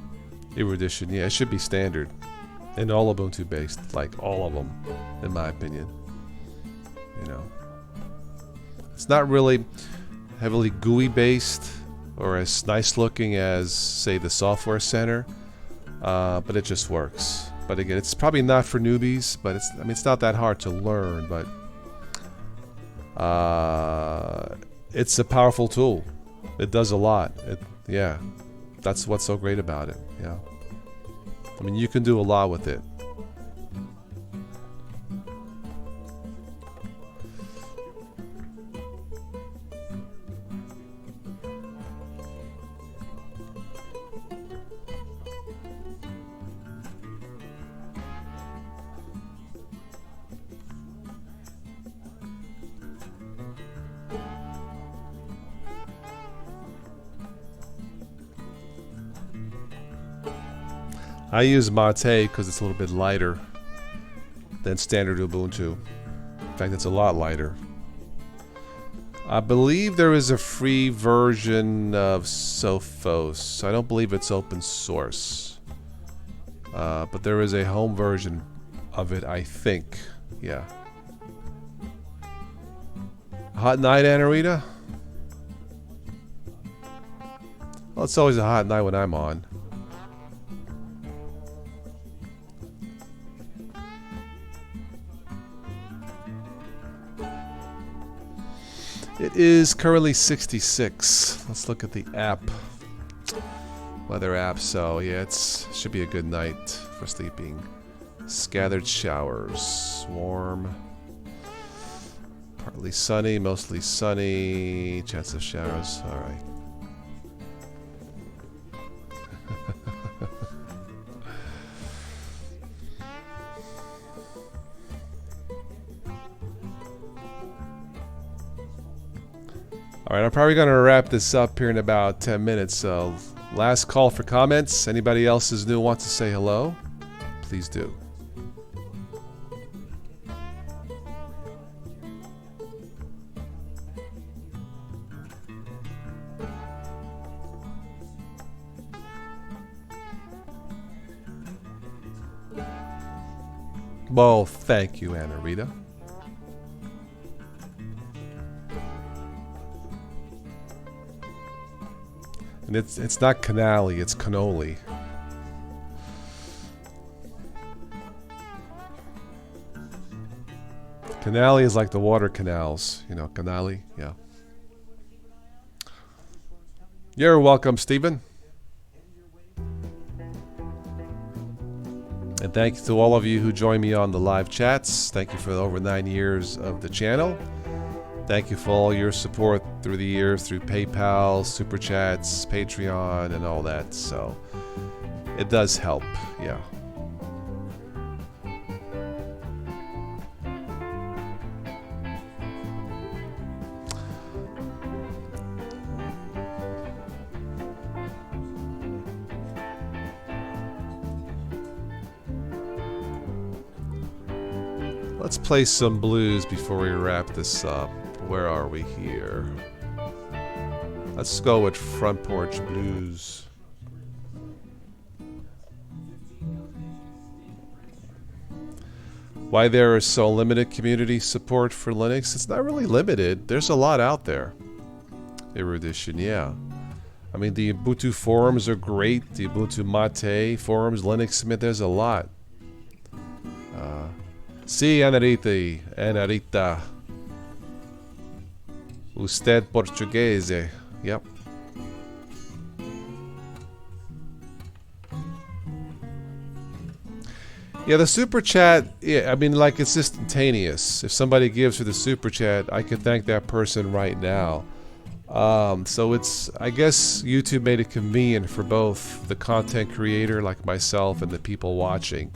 Erudition, yeah, it should be standard. And all Ubuntu based, like all of them, in my opinion. It's not really heavily GUI based or as nice looking as, say, the Software Center, but it just works. But again, it's probably not for newbies, but it's not that hard to learn, but it's a powerful tool. It does a lot. Yeah, that's what's so great about it. Yeah, I mean, you can do a lot with it. I use Mate because it's a little bit lighter than standard Ubuntu. In fact, it's a lot lighter. I believe there is a free version of Sophos. I don't believe it's open source. But there is a home version of it, I think. Yeah. Hot night, Anarita? Well, it's always a hot night when I'm on. It is currently 66. Let's look at the app. Weather app. So yeah, it should be a good night for sleeping. Scattered showers. Warm. Partly sunny, mostly sunny. Chance of showers. Alright. Alright, I'm probably going to wrap this up here in about 10 minutes. So, last call for comments. Anybody else is new wants to say hello? Please do. Well, thank you, Anna Rita. And it's not canali, it's cannoli. Canali is like the water canals, you know, canali, yeah. You're welcome, Stephen. And thanks to all of you who join me on the live chats. Thank you for over 9 years of the channel. Thank you for all your support through the years, through PayPal, Super Chats, Patreon, and all that. So it does help, yeah. Let's play some blues before we wrap this up. Where are we here? Let's go with Front Porch Blues. Why there is so limited community support for Linux? It's not really limited. There's a lot out there. Erudition, yeah. I mean, the Ubuntu forums are great. The Ubuntu Mate forums, Linux Mint, there's a lot. Sí, Anarita. Usted portuguese. Yep. Yeah, the super chat, yeah, I mean, like, it's instantaneous. If somebody gives for the super chat, I can thank that person right now. So it's, I guess YouTube made it convenient for both the content creator like myself and the people watching.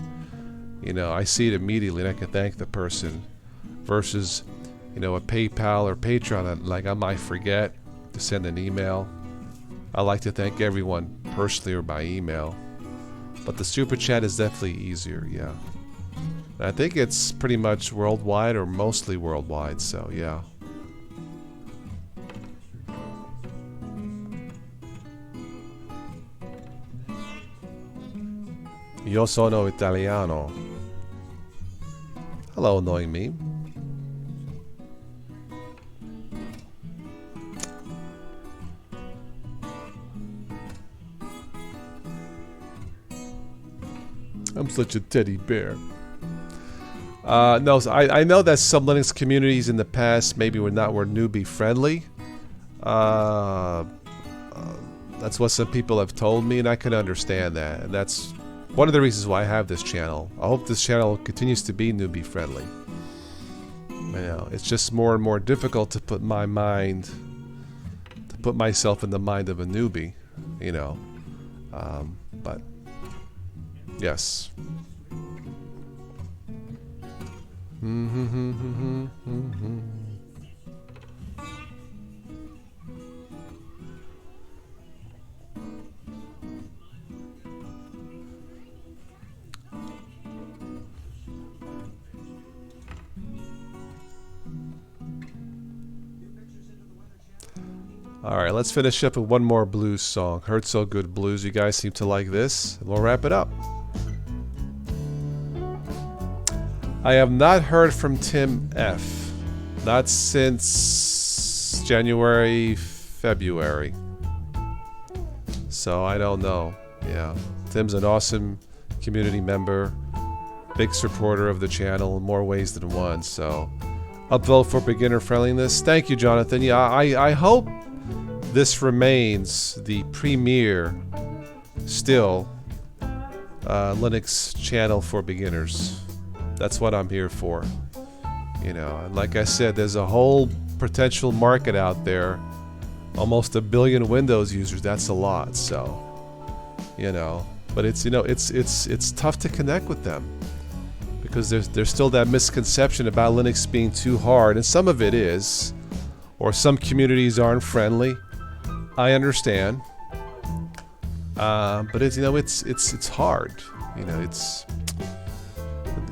You know, I see it immediately and I can thank the person versus, you know, a PayPal or Patreon, like I might forget to send an email. I like to thank everyone personally or by email. But the super chat is definitely easier, yeah. And I think it's pretty much worldwide or mostly worldwide, so yeah. Io sono italiano. Hello, annoying me. I'm such a teddy bear. No, so I know that some Linux communities in the past maybe were newbie friendly. That's what some people have told me, and I can understand that. And that's one of the reasons why I have this channel. I hope this channel continues to be newbie friendly. You know, it's just more and more difficult to put myself in the mind of a newbie, you know. But yes. Alright, let's finish up with one more blues song. Hurt So Good Blues. You guys seem to like this. We'll wrap it up. I have not heard from Tim F. Not since January, February. So I don't know. Yeah. Tim's an awesome community member. Big supporter of the channel in more ways than one. So upvote for beginner friendliness. Thank you, Jonathan. Yeah, I hope this remains the premier still Linux channel for beginners. That's what I'm here for. You know, and like I said, there's a whole potential market out there. Almost 1 billion Windows users. That's a lot. So, you know, but it's, you know, it's tough to connect with them because there's still that misconception about Linux being too hard, and some of it is, or some communities aren't friendly. I understand, but it's, you know, it's hard. You know, it's,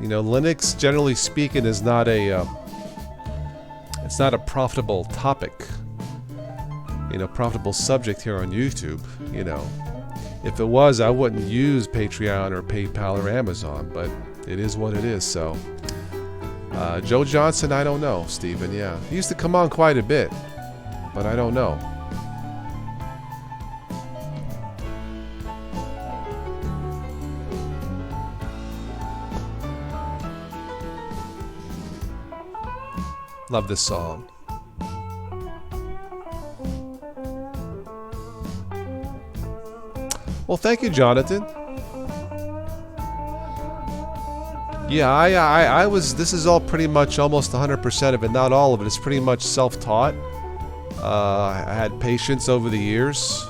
you know, Linux generally speaking is not a it's not a profitable topic. You know, profitable subject here on YouTube. You know, if it was, I wouldn't use Patreon or PayPal or Amazon, but it is what it is. So, Joe Johnson, I don't know. Steven, yeah, he used to come on quite a bit, but I don't know. Love this song. Well, thank you, Jonathan. Yeah, I was. This is all pretty much almost 100% of it, not all of it. It's pretty much self-taught. I had patience over the years.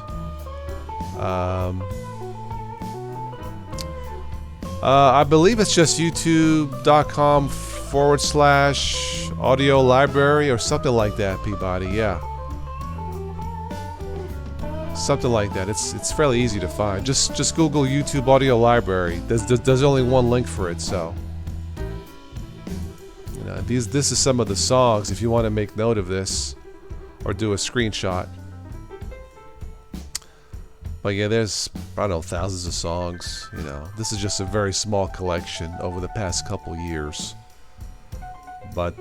I believe it's just youtube.com/audio library or something like that, Peabody. Yeah. Something like that. It's fairly easy to find. Just Google YouTube audio library. There's only one link for it, so you know, this is some of the songs if you want to make note of this or do a screenshot. But yeah, there's, I don't know, thousands of songs. You know, this is just a very small collection over the past couple years. But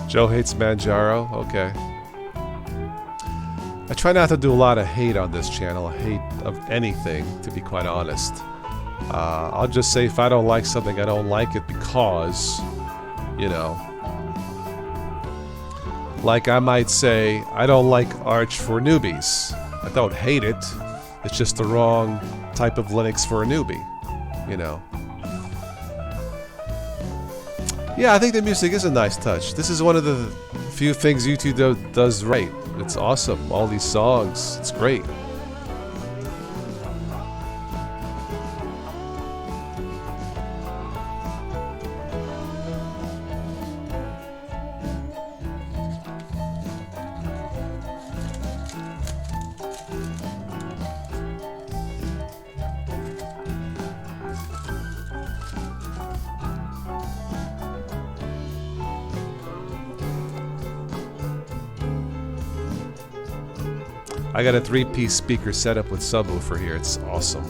Joe hates Manjaro. Okay. I try not to do a lot of hate on this channel. Hate of anything, to be quite honest. I'll just say if I don't like something, I don't like it because, you know, like I might say, I don't like Arch for newbies. I don't hate it. It's just the wrong type of Linux for a newbie, you know. Yeah, I think the music is a nice touch. This is one of the few things YouTube does right. It's awesome. All these songs. It's great. I got a 3-piece speaker setup with subwoofer here. It's awesome.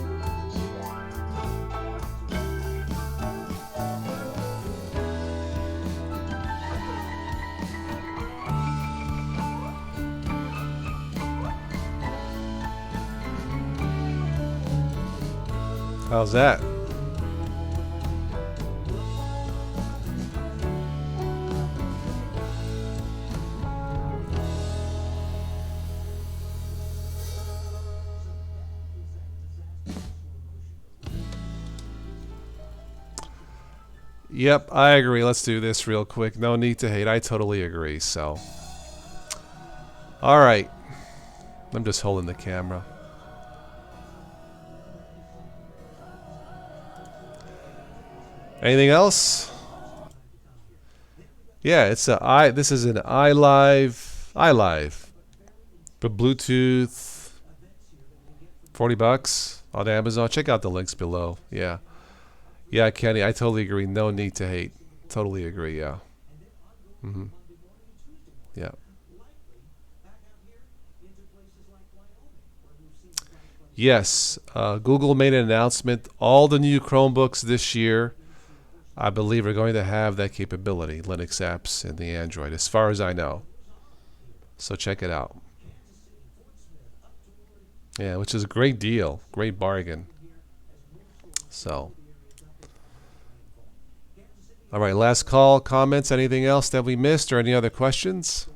How's that? Yep, I agree. Let's do this real quick. No need to hate. I totally agree. So, all right. I'm just holding the camera. Anything else? Yeah, it's a I. This is an iLive for Bluetooth. $40 on Amazon. Check out the links below. Yeah, yeah, Kenny. I totally agree. No need to hate. Totally agree. Yeah. Mm-hmm. Yeah. Yes, Google made an announcement. All the new Chromebooks this year, I believe, are going to have that capability, Linux apps in the Android, as far as I know. So check it out. Yeah, which is a great deal, great bargain. So, all right, last call, comments, anything else that we missed or any other questions?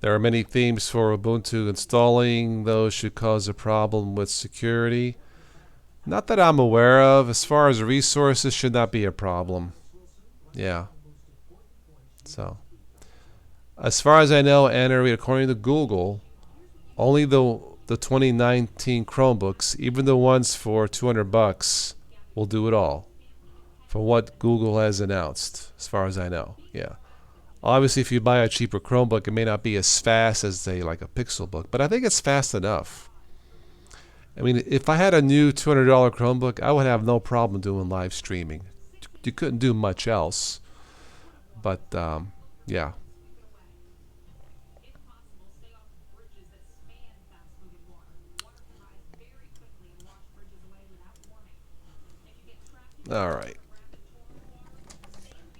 There are many themes for Ubuntu. Installing those should cause a problem with security. Not that I'm aware of. As far as resources, should not be a problem. Yeah. So, as far as I know, Anna, according to Google, only the 2019 Chromebooks, even the ones for $200, will do it all. For what Google has announced, as far as I know. Yeah. Obviously, if you buy a cheaper Chromebook, it may not be as fast as say like a Pixelbook, but I think it's fast enough. I mean, if I had a new $200 Chromebook, I would have no problem doing live streaming. You couldn't do much else, but yeah. All right.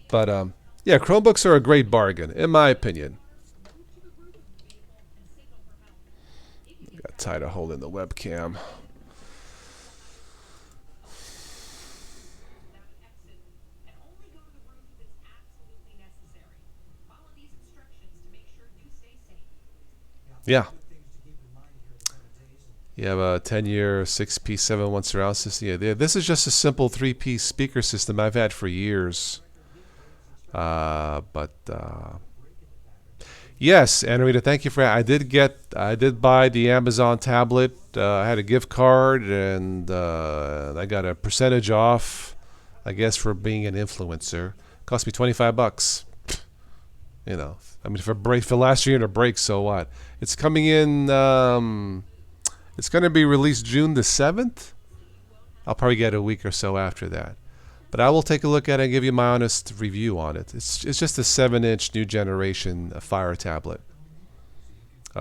But yeah, Chromebooks are a great bargain, in my opinion. Got tired of holding the webcam. Yeah. You have a 10-year 6-piece 7-1 surround system. Yeah, this is just a simple 3-piece speaker system I've had for years. But yes, Anarita, thank you for. I did buy the Amazon tablet. I had a gift card, and I got a percentage off. I guess for being an influencer, cost me $25. You know, I mean, for last year to break, so what? It's coming in. It's going to be released June the 7th. I'll probably get a week or so after that. But I will take a look at it and give you my honest review on it. It's just a 7-inch new generation Fire tablet.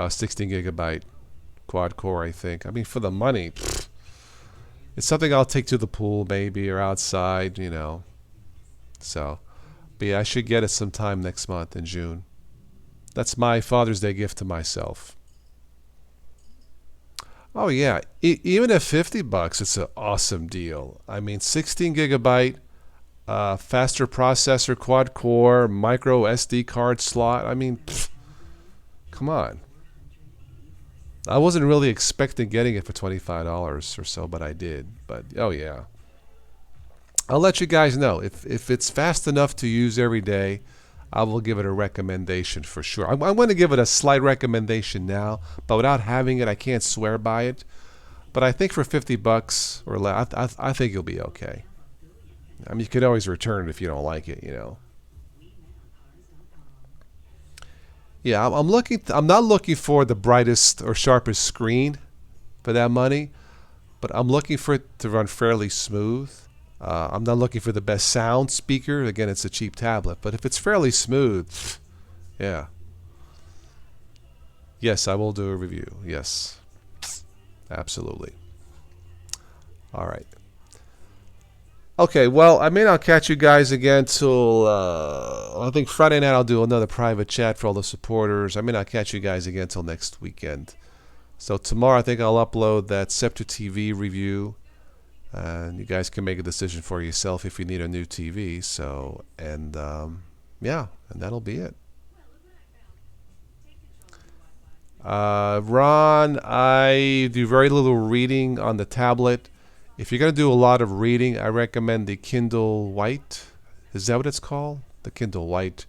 16 gigabyte quad core, I think. I mean, for the money, it's something I'll take to the pool maybe or outside, you know. So, but yeah, I should get it sometime next month in June. That's my Father's Day gift to myself. Oh yeah, even at $50, it's an awesome deal. I mean, 16 gigabyte, faster processor, quad core, micro SD card slot. I mean, come on. I wasn't really expecting getting it for $25 or so, but I did. But oh yeah, I'll let you guys know if it's fast enough to use every day. I will give it a recommendation for sure. I'm going to give it a slight recommendation now, but without having it, I can't swear by it. But I think for $50 or less, I think you'll be okay. I mean, you could always return it if you don't like it, you know. Yeah, I'm looking. I'm not looking for the brightest or sharpest screen for that money, but I'm looking for it to run fairly smooth. I'm not looking for the best sound speaker. Again, it's a cheap tablet. But if it's fairly smooth, yeah. Yes, I will do a review. Yes. Absolutely. All right. Okay, well, I may not catch you guys again till, I think Friday night I'll do another private chat for all the supporters. I may not catch you guys again till next weekend. So tomorrow I think I'll upload that Scepter TV review. And you guys can make a decision for yourself if you need a new TV. So, and yeah, and that'll be it. Ron, I do very little reading on the tablet. If you're going to do a lot of reading, I recommend the Kindle White. Is that what it's called? The Kindle White.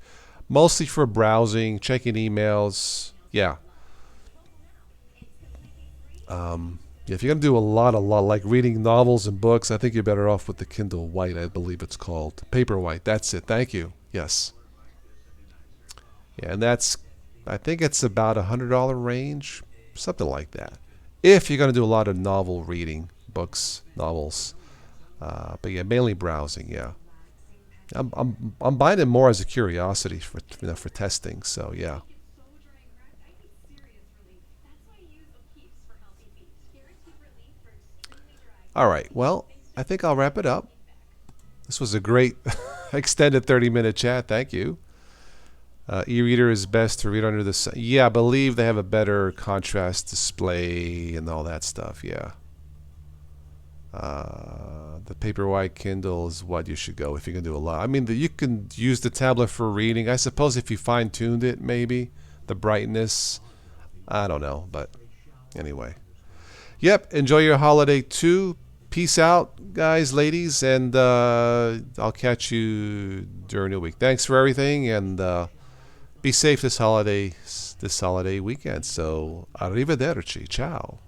Mostly for browsing, checking emails. Yeah. If you're going to do a lot like reading novels and books, I think you're better off with the Kindle White, I believe it's called. Paperwhite, that's it. Thank you. Yes. Yeah, and I think it's about $100 range, something like that. If you're going to do a lot of novel reading, books, novels. But yeah, mainly browsing, yeah. I'm buying it more as a curiosity for testing, so yeah. All right, well, I think I'll wrap it up. This was a great extended 30-minute chat. Thank you. E-reader is best to read under the sun. Yeah, I believe they have a better contrast display and all that stuff. Yeah. The Paperwhite Kindle is what you should go if you can do a lot. I mean, you can use the tablet for reading. I suppose if you fine-tuned it, maybe the brightness. I don't know, but anyway. Yep. Enjoy your holiday too. Peace out, guys, ladies, and I'll catch you during the week. Thanks for everything, and be safe this holiday weekend. So, arrivederci. Ciao.